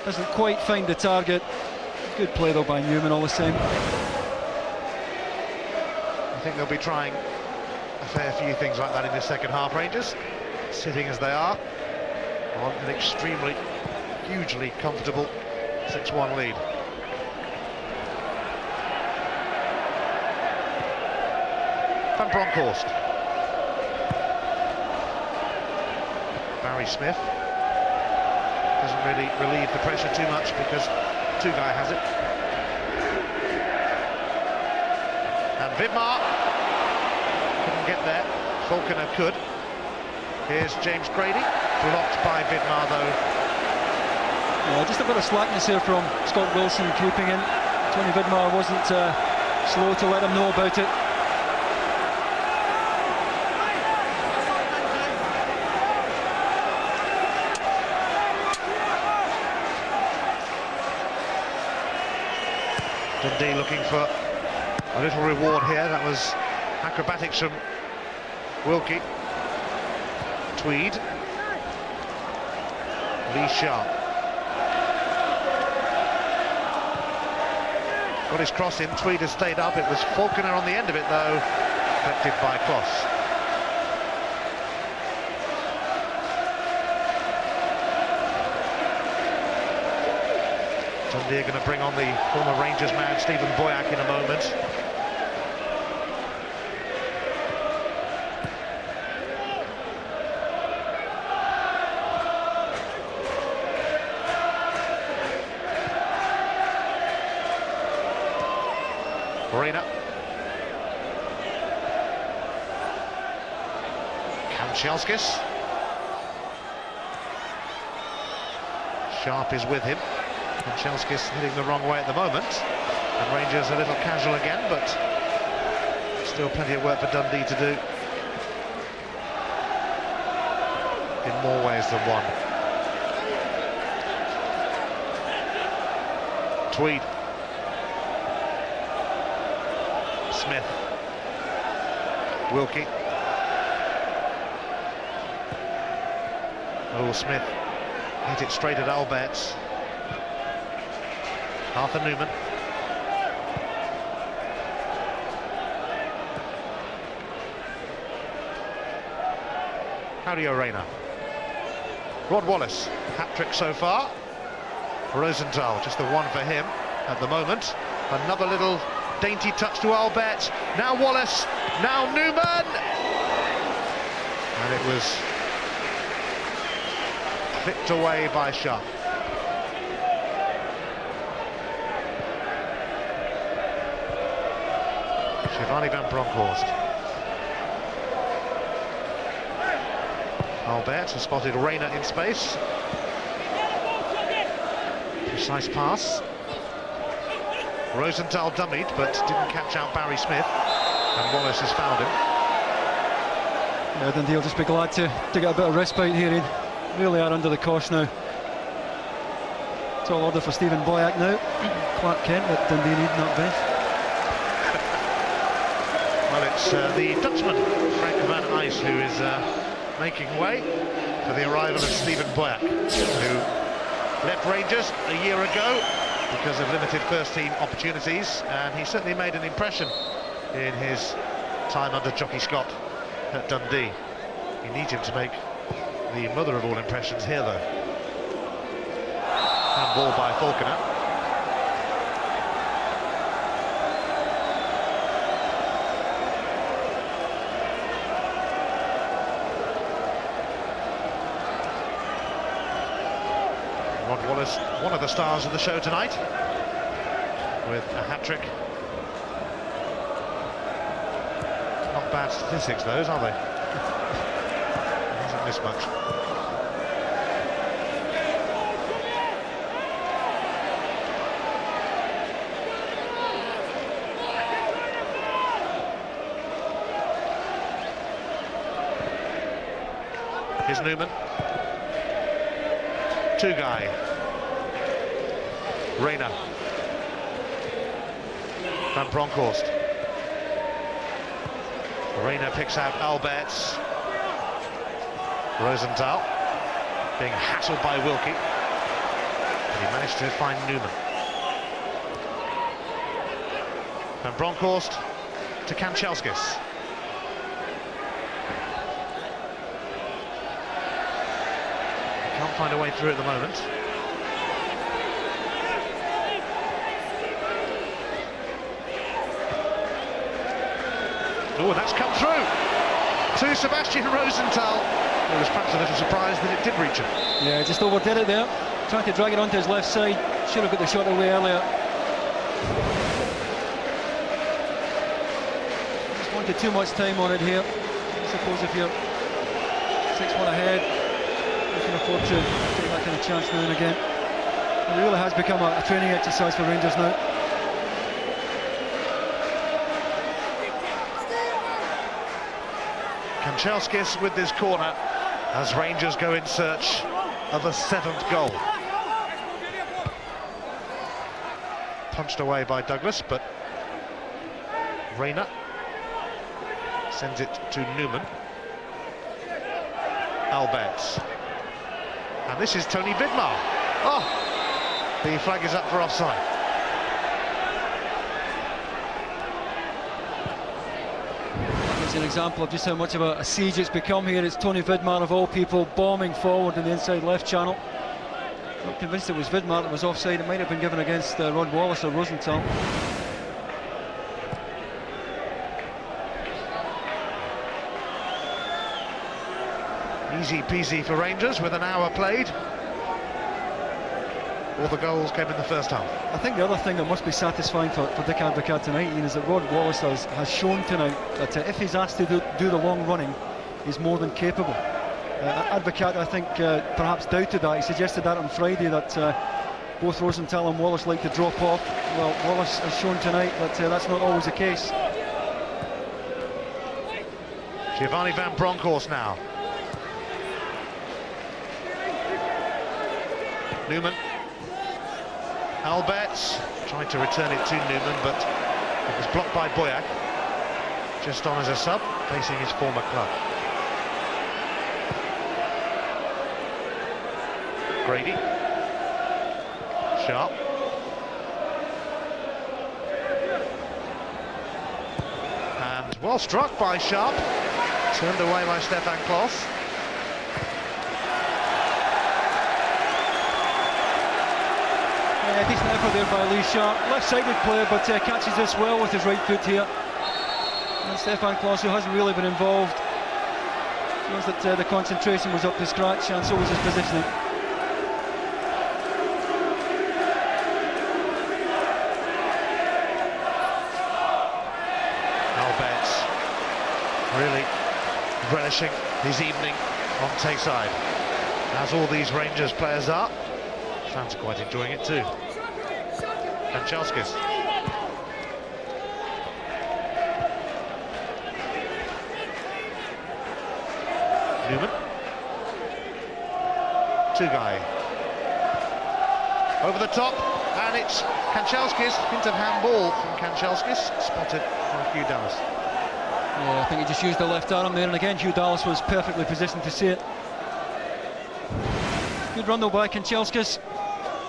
Doesn't quite find the target. Good play though by Newman all the same. I think they'll be trying a fair few things like that in the second half, Rangers, sitting as they are on an extremely, hugely comfortable 6-1 lead. Van Bronckhorst. Barry Smith. doesn't really relieve the pressure too much because Two-Guy has it. And Vidmar couldn't get there. Falconer could. Here's James Grady, blocked by Vidmar though. Yeah, just a bit of slackness here from Scott Wilson creeping in. Tony Vidmar wasn't slow to let him know about it. Dundee looking for a little reward here. That was acrobatics from Wilkie. Tweed. Lee Sharp. Got his cross in, Tweed has stayed up. It was Falconer on the end of it though, deflected by Kloss. Dundee are going to bring on the former Rangers man Stephen Boyack in a moment. Reina. Kanchelskis. Sharp is with him. Kanchelskis hitting the wrong way at the moment. And Rangers a little casual again, but still plenty of work for Dundee to do. In more ways than one. Tweed. Smith. Wilkie. Oh, Smith hit it straight at Alberts. Arthur Newman. Claudio Reina. Rod Wallace, hat-trick so far. Rosenthal, just the one for him at the moment. Another little dainty touch to Albert. Now Wallace, now Newman! And it was clipped away by Sharp. Giovanni van Bronckhorst. Albert has spotted Reina in space. Precise pass. Rosenthal dummied, but didn't catch out Barry Smith, and Wallace has fouled him. Yeah, Dundee will just be glad to get a bit of respite here. They really are under the cosh now. Tall order for Stephen Boyack now. Clark Kent at Dundee need not bench. Well, it's the Dutchman, Frank van Eijs, who is making way for the arrival of Stephen Boyack, who left Rangers a year ago because of limited first-team opportunities, and he certainly made an impression in his time under Jockey Scott at Dundee. You need him to make the mother of all impressions here, though. Handball by Falconer. Rod Wallace, one of the stars of the show tonight, with a hat-trick. Not bad statistics, those, are they? He hasn't missed much. Here's Newman. Two-Guy. Reina. Van Bronckhorst. Reina picks out Alberts. Rosenthal being hassled by Wilkie. But he managed to find Newman. Van Bronckhorst to Kanchelskis. Can't find a way through at the moment. Oh, that's come through to Sebastian Rosenthal. He was perhaps a little surprised that it did reach him. Yeah, just overdid it there. trying to drag it onto his left side. Should have got the shot away earlier. Just wanted too much time on it here. I suppose if you're 6-1 ahead, you can afford to take that kind of chance now and again. It really has become a training exercise for Rangers now. Kanchelskis with this corner as Rangers go in search of a 7th goal. Punched away by Douglas, but Rayner sends it to Newman. Alberts. And this is Tony Vidmar. Oh! The flag is up for offside. It's an example of just how much of a siege it's become here. It's Tony Vidmar of all people bombing forward in the inside left channel. Not convinced it was Vidmar that was offside. It might have been given against Rod Wallace or Rosenthal. Easy peasy for Rangers with an hour played. All the goals came in the first half. I think the other thing that must be satisfying for Dick Advocaat tonight, Ian, is that Rod Wallace has shown tonight that if he's asked to do the long running, he's more than capable. Advocaat, I think, perhaps doubted that. He suggested that on Friday, that both Rosenthal and Wallace like to drop off. Well, Wallace has shown tonight that that's not always the case. Giovanni van Bronckhorst now. Newman. Alberts tried to return it to Newman, but it was blocked by Boyack. Just on as a sub, facing his former club. Grady. Sharp. And well struck by Sharp. Turned away by Stefan Klos. Yeah, decent effort there by Lee Sharp. Left-sided player, but catches this well with his right foot here. And Stefan Klos, who hasn't really been involved, shows that the concentration was up to scratch, and so was his positioning. Alberts really relishing his evening on Tayside, as all these Rangers players are. Fans are quite enjoying it too. Kanchelskis. Newman. Two-guy. Over the top, and it's Kanchelskis. Hint of handball from Kanchelskis, spotted by Hugh Dallas. Yeah, I think he just used the left arm there, and again Hugh Dallas was perfectly positioned to see it. Good run though by Kanchelskis.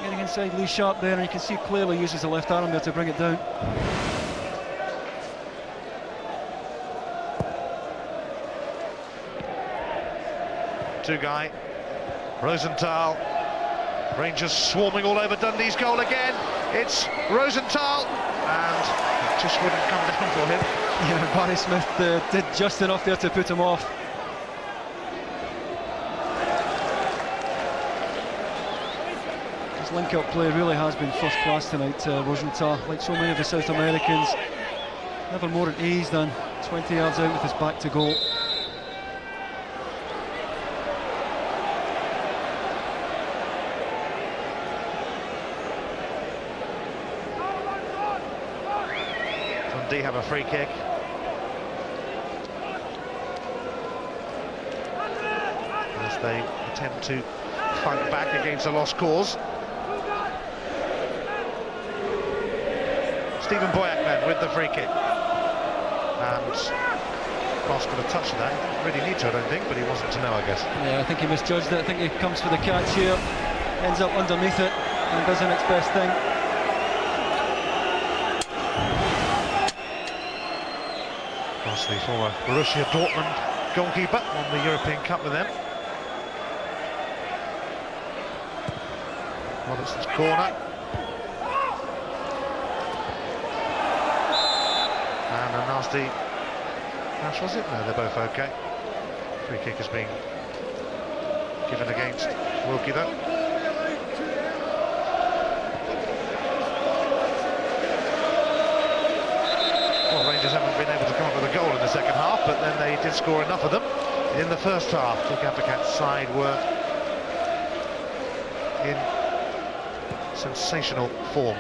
Getting inside Lee Sharp there, and you can see clearly uses the left arm there to bring it down. Two-guy. Rosenthal. Rangers swarming all over Dundee's goal again. It's Rosenthal, and it just wouldn't come down for him. Yeah, Barry Smith did just enough there to put him off. His link-up play really has been first class tonight, Rosenthal. Like so many of the South Americans, never more at ease than 20 yards out with his back to goal. Dundee have a free kick. As they attempt to fight back against a lost cause. Stephen Boyack then with the free kick. And Cross could have touched that. Didn't really need to, I don't think, but he wasn't to know, I guess. Yeah, I think he misjudged it. I think he comes for the catch here, ends up underneath it, and does the next best thing. Cross, the former Borussia Dortmund goalkeeper, won the European Cup with them. Robertson's corner. And a nasty crash, was it? No, they're both okay. Free kick has been given against Wilkie though. Rangers haven't been able to come up with a goal in the second half, but then they did score enough of them in the first half. Dick Advocat's side were in sensational form.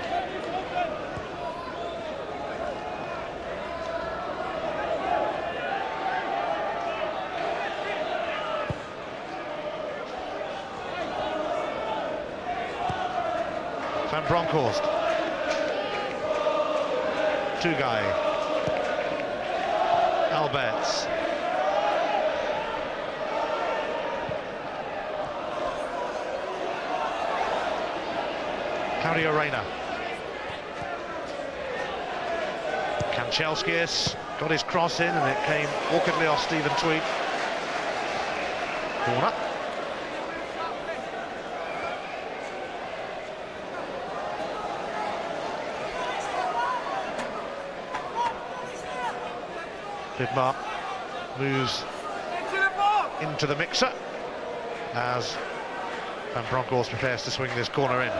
Van Bronckhorst. Two-guy. Alberts. Claudio Reyna. Kanchelskis got his cross in and it came awkwardly off Stephen Tweed. Corner. Vidmar moves into the mixer as Van Bronckhorst prepares to swing this corner in.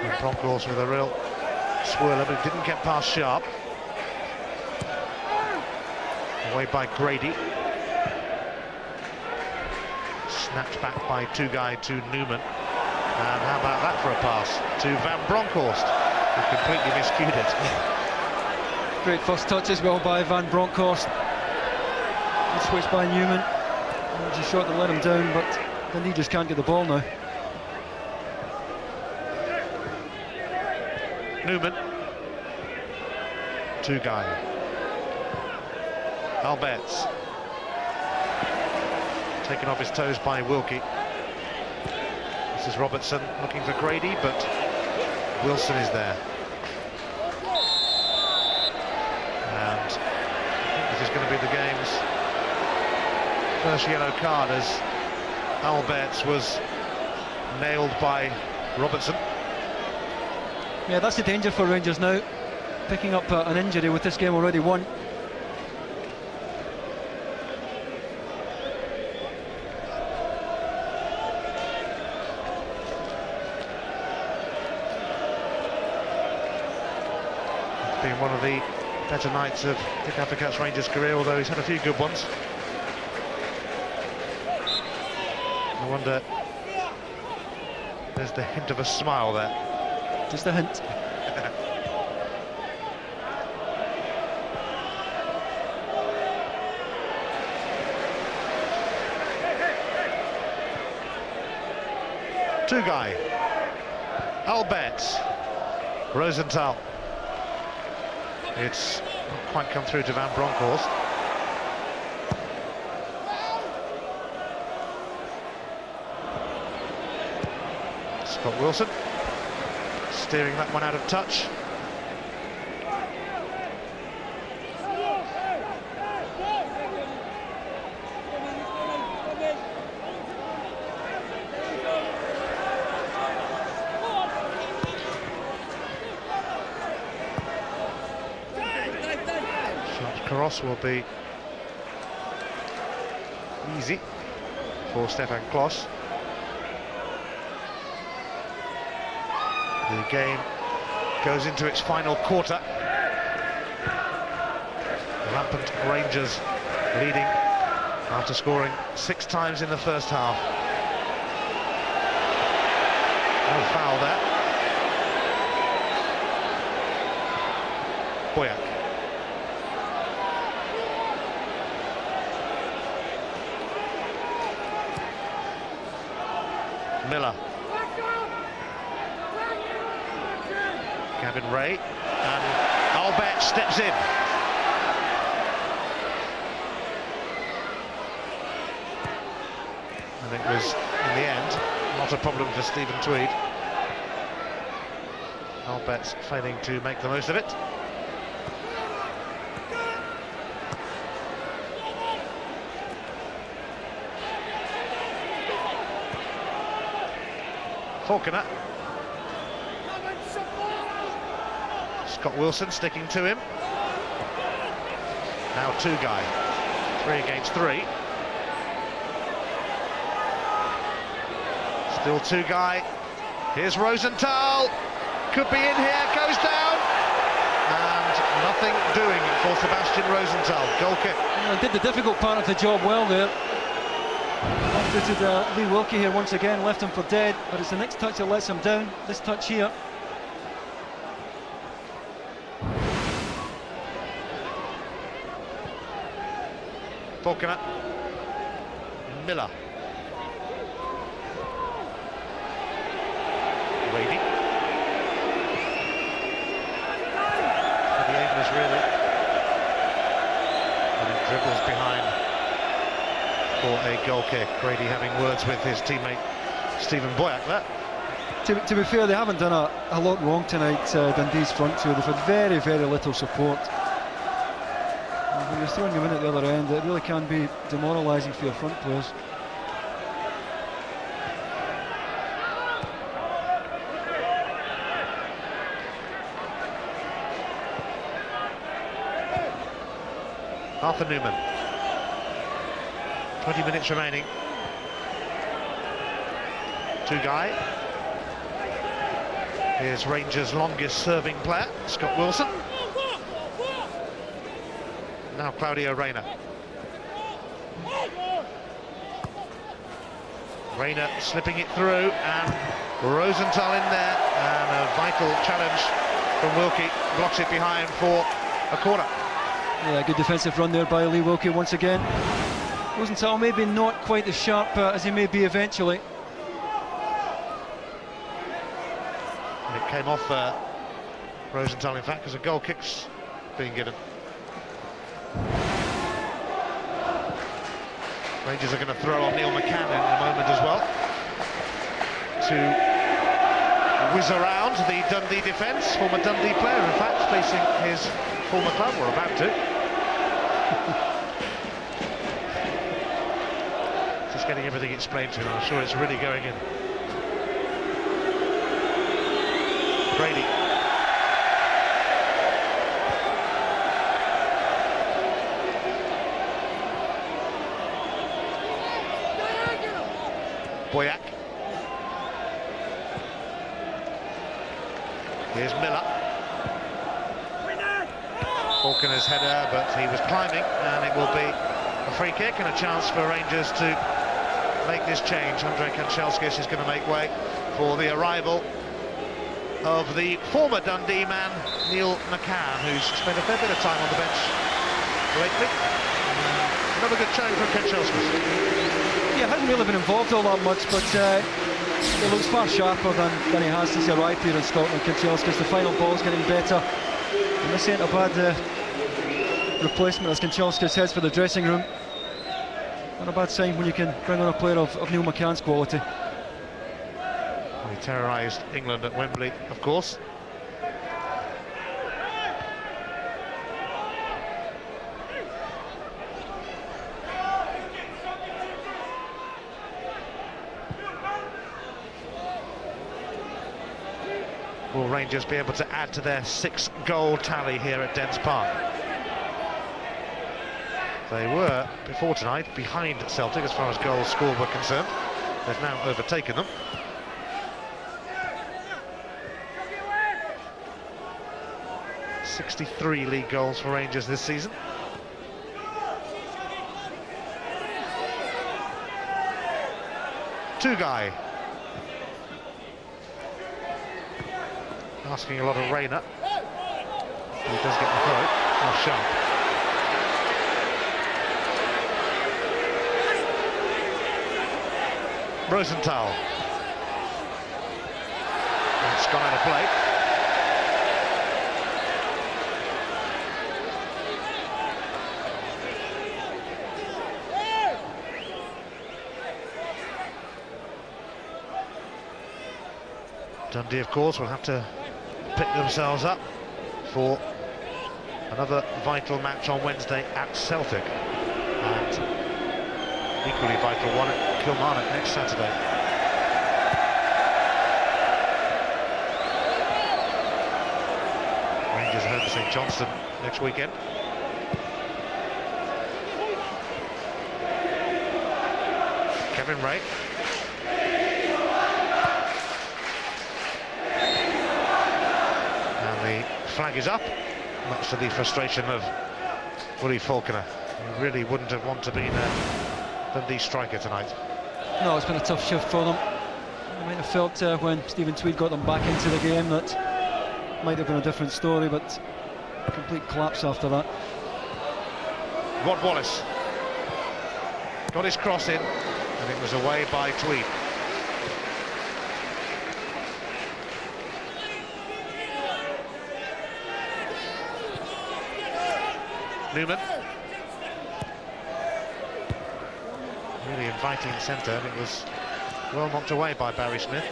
Van Bronckhorst with a real swirler, but didn't get past Sharp. Away by Grady. Snapped back by two-guy to Newman. And how about that for a pass to Van Bronckhorst, who completely miscued it. Great first touch as well by Van Bronckhorst. Good switch by Newman. Just shot to let him down, but then he just can't get the ball now. Newman. Two-guy. Alberts. Taken off his toes by Wilkie. This is Robertson looking for Grady, but Wilson is there. And I think this is going to be the game's first yellow card, as Alberts was nailed by Robertson. Yeah, that's the danger for Rangers now. Picking up an injury with this game already won. Been one of the better nights of Dick Advocat's Rangers career, although he's had a few good ones. I wonder, there's the hint of a smile there. Just a hint. Two-guy. Alberts. Rosenthal. It's not quite come through to Van Bronckhorst. Scott Wilson steering that one out of touch. Cross will be easy for Stefan Klos. The game goes into its final quarter. Rampant Rangers leading after scoring 6 times in the first half. No foul there. Boyack. Miller. Gavin Ray, and Albert steps in. And it was, in the end, not a problem for Stephen Tweed. Albert's failing to make the most of it. Falconer. Scott Wilson sticking to him. Now two-guy. 3 against 3. Still two guy. Here's Rosenthal. Could be in here, goes down. And nothing doing for Sebastian Rosenthal. Goal kick. Well, did the difficult part of the job well there. Left-footed Lee Wilkie here once again, left him for dead, but it's the next touch that lets him down. This touch here. Falconer. Miller. Brady. For the aimless really. And it dribbles behind for a goal kick. Brady having words with his teammate Stephen Boyack there. To be fair, they haven't done a lot wrong tonight, Dundee's front two. They've had very, very little support. And when you're throwing them in at the other end, it really can be demoralising for your front players. Arthur Newman. 20 minutes remaining. Two guy. Here's Rangers' longest serving player, Scott Wilson. Now Claudio Reyna. Reyna slipping it through, and Rosenthal in there, and a vital challenge from Wilkie, blocks it behind for a corner. Yeah, good defensive run there by Lee Wilkie once again. Rosenthal maybe not quite as sharp as he may be eventually. And it came off Rosenthal, in fact, because a goal kick's being given. Rangers are going to throw on Neil McCann in a moment as well to whiz around the Dundee defence. Former Dundee player, in fact, facing his former club, or about to. Just getting everything explained to him. I'm sure it's really going in. Brady. Boyack. Here's Miller. Falconer's header, but he was climbing, and it will be a free kick and a chance for Rangers to make this change. Andrei Kanchelskis is going to make way for the arrival of the former Dundee man, Neil McCann, who's spent a fair bit of time on the bench lately. Another good showing from Kanchelskis. Yeah, hasn't really been involved all that much, but he looks far sharper than he has since he arrived here in Scotland. Kanchelskis, the final ball's getting better. And this ain't a bad replacement as Kanchelskis heads for the dressing room. Not a bad sign when you can bring on a player of Neil McCann's quality. He terrorised England at Wembley, of course. Will Rangers be able to add to their 6-goal tally here at Dens Park? They were, before tonight, behind Celtic as far as goals scored were concerned. They've now overtaken them. '63 league goals for Rangers this season. Two guy. Asking a lot of Reyna. He does get the throw. Oh, sharp. Rosenthal. It's gone out of play. Dundee, of course, will have to pick themselves up for another vital match on Wednesday at Celtic, and equally vital one at Kilmarnock next Saturday. Rangers home to St Johnstone next weekend. Kevin Ray. flag is up, much to the frustration of Willie Falconer. He really wouldn't have wanted to be a Dundee striker tonight. No, it's been a tough shift for them. You might have felt when Stephen Tweed got them back into the game that might have been a different story, but a complete collapse after that. Rod Wallace got his cross in, and it was away by Tweed. Newman. Really inviting centre, and it was well knocked away by Barry Smith.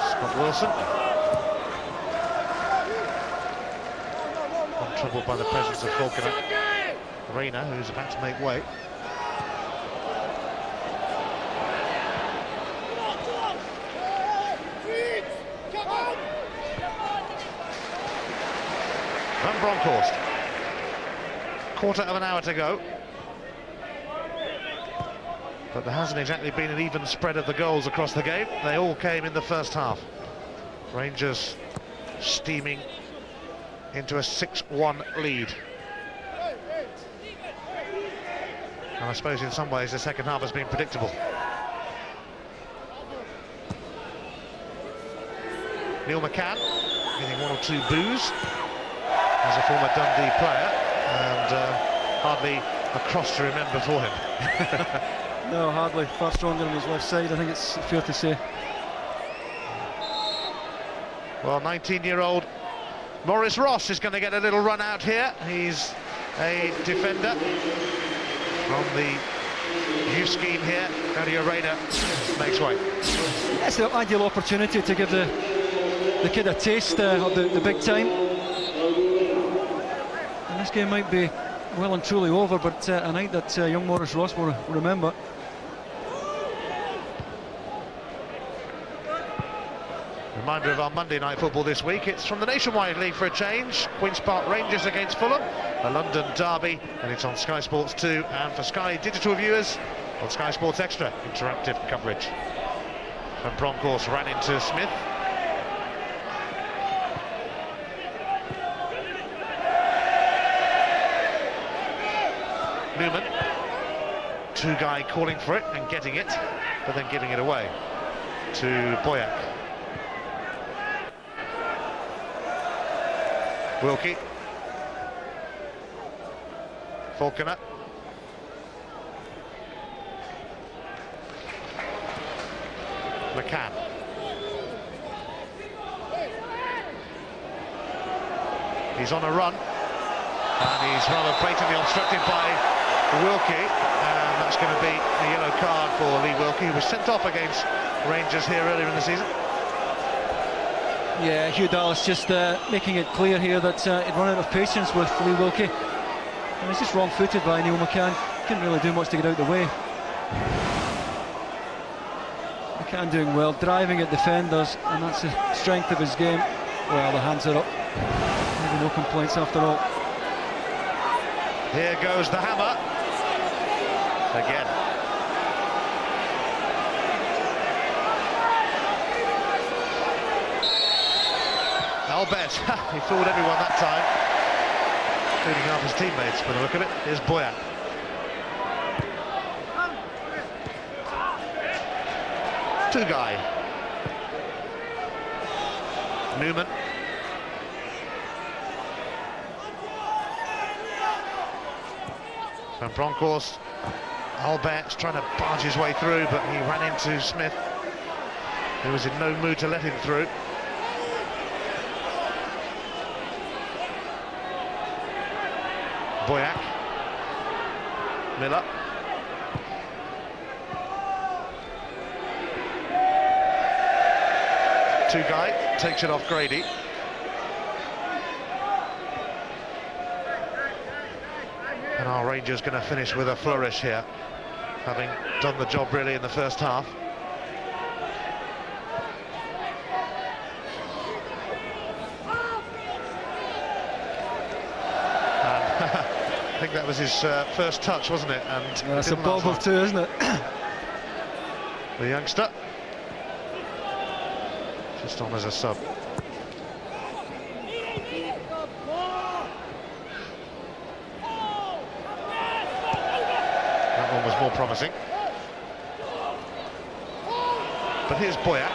Scott Wilson. Untroubled by the presence of Falconer. Rayner, who's about to make way. Van Bronckhorst. Quarter of an hour to go. But there hasn't exactly been an even spread of the goals across the game. They all came in the first half. Rangers steaming into a 6-1 lead. And I suppose in some ways the second half has been predictable. Neil McCann getting one or two boos as a former Dundee player, and hardly a cross to remember for him. No, hardly. Far stronger on his left side, I think it's fair to say. Well, 19-year-old Maurice Ross is going to get a little run out here. He's a defender from the youth scheme here. Nadia Rayner makes way. It's the ideal opportunity to give the kid a taste of the big time. And this game might be well and truly over, but a night that young Maurice Ross will remember. Reminder of our Monday night football this week. It's from the Nationwide League for a change. Queen's Park Rangers against Fulham, a London derby, and it's on Sky Sports 2 and for Sky digital viewers on Sky Sports Extra interactive coverage. And Bronckhorst ran into Smith. Newman, two-guy calling for it and getting it, but then giving it away to Boyack. Wilkie. Falconer. McCann. He's on a run, and he's rather blatantly obstructed by Wilkie, and that's going to be a yellow card for Lee Wilkie, who was sent off against Rangers here earlier in the season. Yeah, Hugh Dallas just making it clear here that he'd run out of patience with Lee Wilkie. And he's just wrong-footed by Neil McCann. Couldn't really do much to get out of the way. McCann doing well, driving at defenders, and that's the strength of his game. Well, the hands are up. Maybe no complaints after all. Here goes the hammer. Again. I'll bet. He fooled everyone that time, including half his teammates by the look of it. Here's Boyack. Two-guy. Newman. Van Bronckhorst. Albert's trying to barge his way through, but he ran into Smith, who was in no mood to let him through. Boyack. Miller. Two-guy takes it off Grady. And our Rangers going to finish with a flourish here, having done the job really in the first half. And I think that was his first touch, wasn't it? And That's a bob or two, isn't it? The youngster just on as a sub. That one was more promising. But here's Boyack.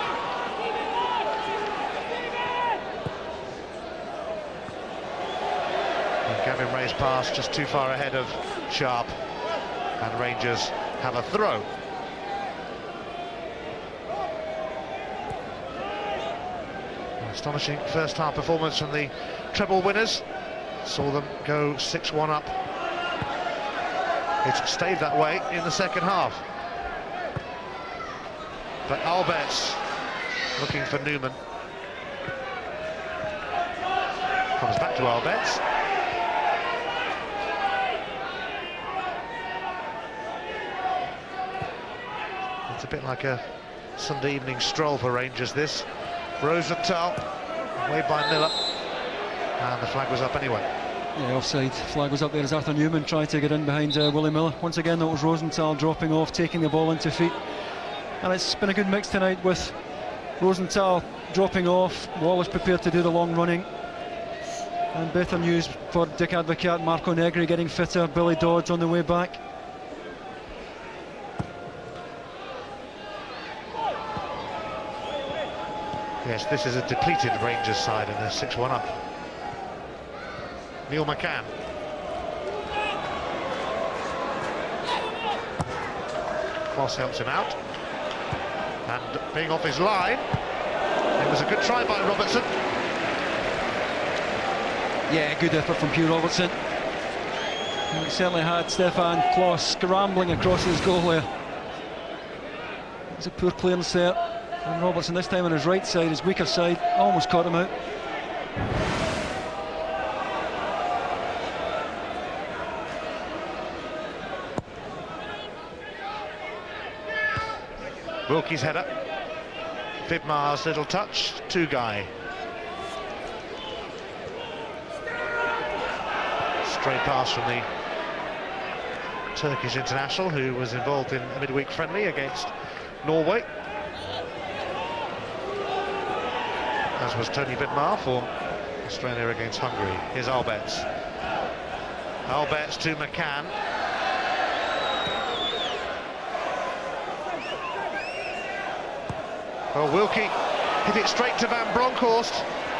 And Gavin Ray's pass just too far ahead of Sharp, and Rangers have a throw. Astonishing first half performance from the treble winners. Saw them go 6-1 up. It stayed that way in the second half. But Albertz looking for Newman. Comes back to Albertz. It's a bit like a Sunday evening stroll for Rangers, this. Rosenthal, away by Miller, and the flag was up anyway. Yeah, offside flag was up there as Arthur Newman tried to get in behind Willie Miller. Once again, that was Rosenthal dropping off, taking the ball into feet. And it's been a good mix tonight with Rosenthal dropping off, Wallace prepared to do the long running. And better news for Dick Advocat, Marco Negri getting fitter, Billy Dodds on the way back. Yes, this is a depleted Rangers side and they're 6-1 up. Neil McCann. Moss helps him out. And being off his line, it was a good try by Robertson. Yeah, good effort from Hugh Robertson. He certainly had Stefan Klos scrambling across his goal there. It was a poor clearance there. And Robertson this time on his right side, his weaker side, almost caught him out. Wilkie's header. Vidmar's little touch, Tugay. Stray pass from the Turkish international who was involved in a midweek friendly against Norway. As was Tony Vidmar for Australia against Hungary. Here's Albertz. Albertz to McCann. Well, Wilkie hit it straight to Van Bronckhorst,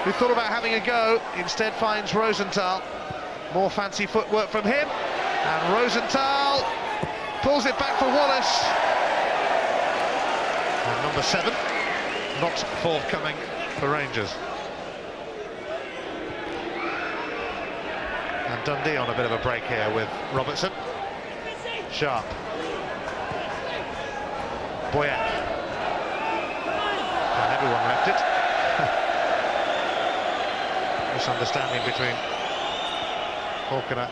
who thought about having a go, instead finds Rosenthal. More fancy footwork from him, and Rosenthal pulls it back for Wallace. And number 7, not forthcoming for Rangers. And Dundee on a bit of a break here with Robertson. Sharp. Boyack. And everyone left it. Misunderstanding between Falconer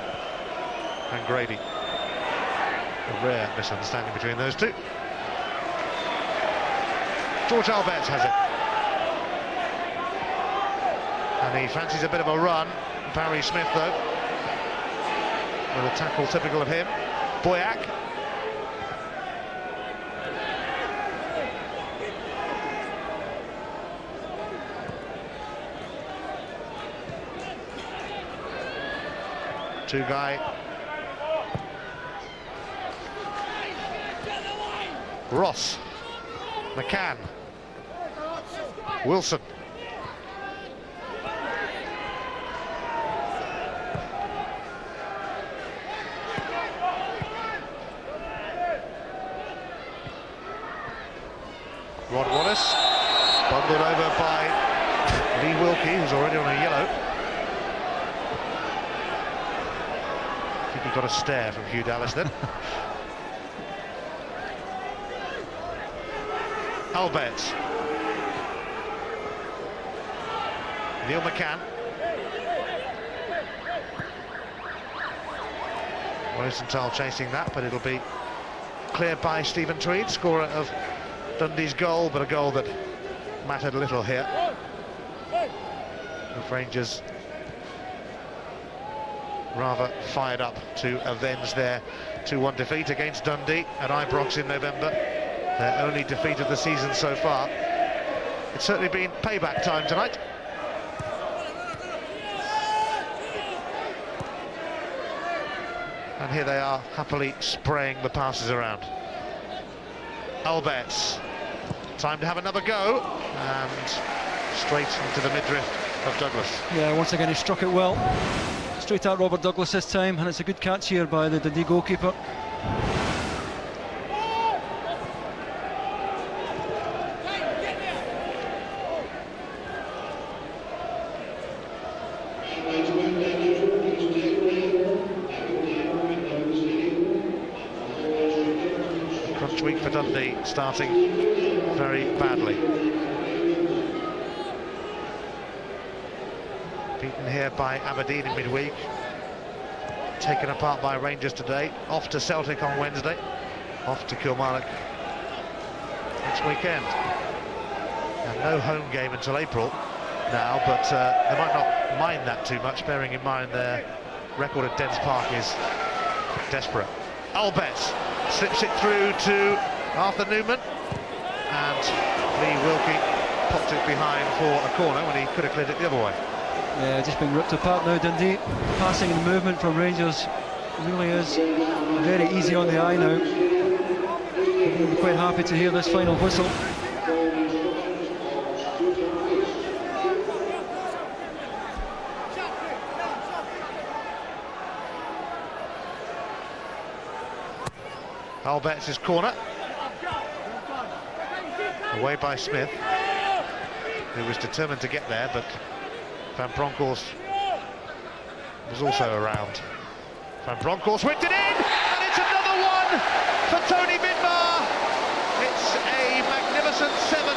and Grady. A rare misunderstanding between those two. George Albertz has it. And he fancies a bit of a run. Barry Smith, though, with a tackle typical of him. Boyack. Tugay. Ross. McCann. Wilson. Rod Wallace, bundled over by Lee Wilkie, who's already on a yellow. I think he got a stare from Hugh Dallas then. Albertz. Neil McCann. Rosenthal chasing that, but it'll be cleared by Stephen Tweed, scorer of Dundee's goal, but a goal that mattered little here. If Rangers rather fired up to avenge their 2-1 defeat against Dundee at Ibrox in November. Their only defeat of the season so far. It's certainly been payback time tonight. And here they are, happily spraying the passes around. Alberts, time to have another go, and straight into the midriff of Douglas. Yeah, once again he struck it well. Straight at Robert Douglas this time, and it's a good catch here by the Dundee goalkeeper. Crunch week for Dundee, starting very badly. Beaten here by Aberdeen in midweek. Taken apart by Rangers today. Off to Celtic on Wednesday. Off to Kilmarnock next weekend. And no home game until April now, but they might not mind that too much, bearing in mind their record at Dens Park is desperate. Alberts slips it through to Arthur Newman, and Lee Wilkie popped it behind for a corner when he could have cleared it the other way. Yeah, just being ripped apart now, Dundee. Passing and movement from Rangers really is very easy on the eye now. I'm quite happy to hear this final whistle. Alberts' corner. Away by Smith, who was determined to get there, but Van Bronckhorst was also around. Van Bronckhorst whipped it in, and it's another one for Tony Vidmar. It's a magnificent 7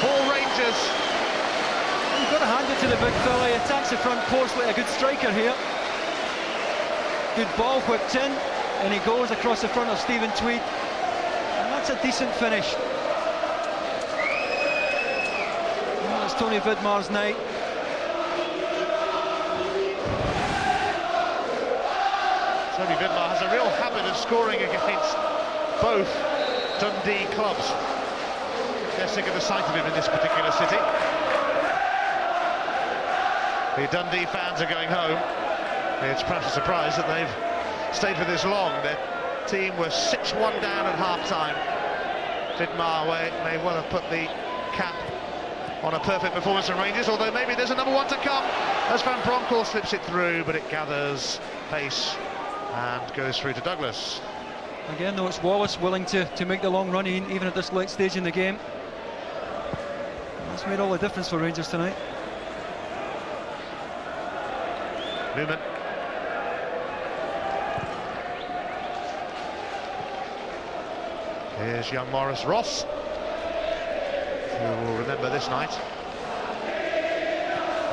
for Rangers. You've got to hand it to the big fella. He attacks the front post like a good striker here. Good ball whipped in, and he goes across the front of Stephen Tweed, and that's a decent finish. Well, it's Tony Vidmar's night. Tony Vidmar has a real habit of scoring against both Dundee clubs. They're sick of the sight of him in this particular city. The Dundee fans are going home. It's perhaps a surprise that they've stayed for this long. Their team was 6-1 down at half-time. Vidmar may well have put the cap on a perfect performance from Rangers, although maybe there's another one to come as Van Bronckhorst slips it through, but it gathers pace and goes through to Douglas. Again, though, it's Wallace willing to make the long run even at this late stage in the game. That's made all the difference for Rangers tonight. Newman. Here's young Morris Ross, who will remember this night,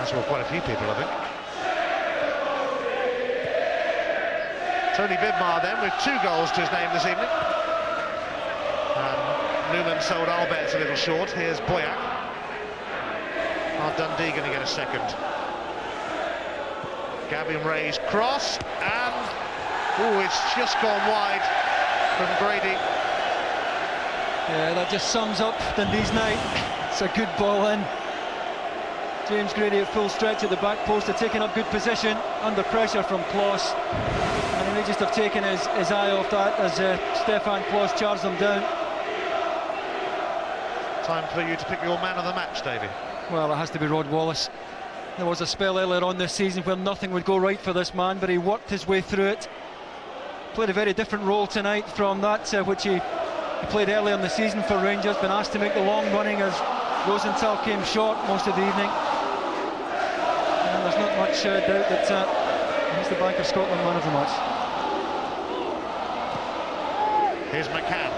as will quite a few people, I think. Tony Vidmar then with 2 goals to his name this evening. Newman sold Alberts a little short. Here's Boyack. Are Dundee going to get a second? Gavin Ray's cross, and it's just gone wide from Grady. Yeah, that just sums up Dundee's night. It's a good ball in. James Grady at full stretch at the back post, taking up good position under pressure from Kloss, and he may just have taken his eye off that as Stefan Kloss charged them down. Time for you to pick your man of the match, Davey. Well, it has to be Rod Wallace. There was a spell earlier on this season where nothing would go right for this man, but he worked his way through it. Played a very different role tonight from that which he played earlier in the season for Rangers. Been asked to make the long running as Rosenthal came short most of the evening. And there's not much doubt that he's the Bank of Scotland man of the match. Here's McCann.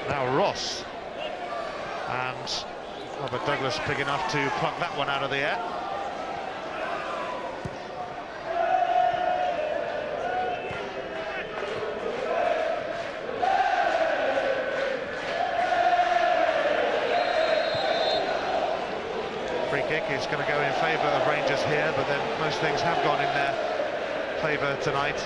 Now Ross, and Robert Douglas big enough to pluck that one out of the air. Free kick is going to go in favour of Rangers here, but then most things have gone in their favour tonight.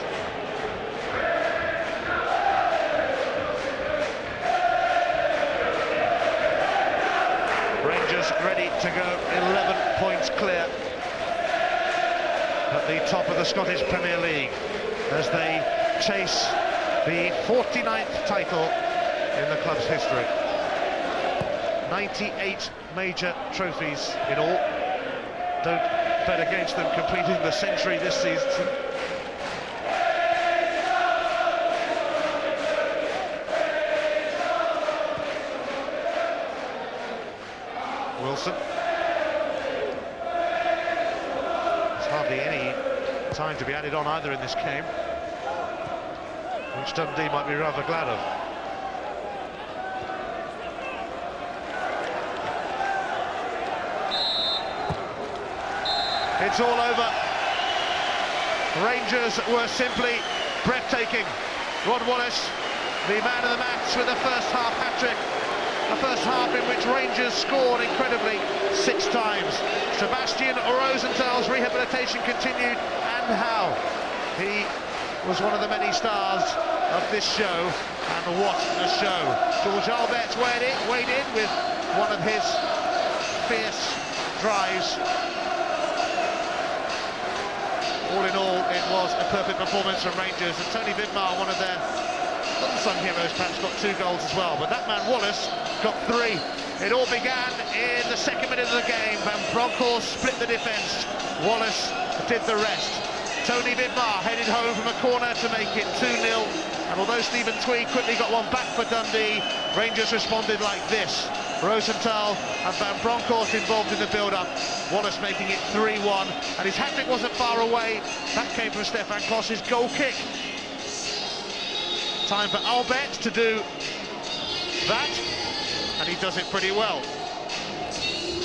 Rangers ready to go 11 points clear at the top of the Scottish Premier League as they chase the 49th title in the club's history. 98 major trophies in all. Don't bet against them completing the century this season. Wilson. There's hardly any time to be added on either in this game, which Dundee might be rather glad of. It's all over. Rangers were simply breathtaking. Rod Wallace, the man of the match with a first half hat-trick. A first half in which Rangers scored incredibly 6 times. Sebastian Rosenthal's rehabilitation continued, and how. He was one of the many stars of this show, and what a show. George Albert's weighed in with one of his fierce drives. All in all, it was a perfect performance from Rangers, and Tony Vidmar, one of their unsung heroes, perhaps got 2 goals as well, but that man Wallace got 3. It all began in the second minute of the game. Van Bronckhorst split the defence. Wallace did the rest. Tony Vidmar headed home from a corner to make it 2-0, and although Stephen Tweed quickly got one back for Dundee, Rangers responded like this. Rosenthal and Van Bronckhorst involved in the build-up. Wallace making it 3-1, and his hat-trick wasn't far away. That came from Stefan Kloss's goal kick. Time for Albert to do that, and he does it pretty well.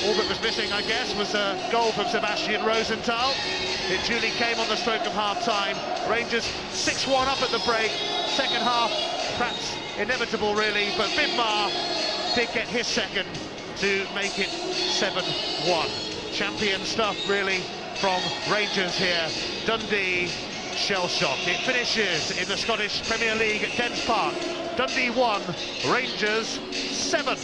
All that was missing, I guess, was a goal from Sebastian Rosenthal. It duly came on the stroke of half-time. Rangers 6-1 up at the break. Second half, perhaps inevitable really, but Vidmar did get his second to make it 7-1. Champion stuff really from Rangers here. Dundee shell-shocked. It finishes in the Scottish Premier League at Dens Park. Dundee 1, Rangers 7.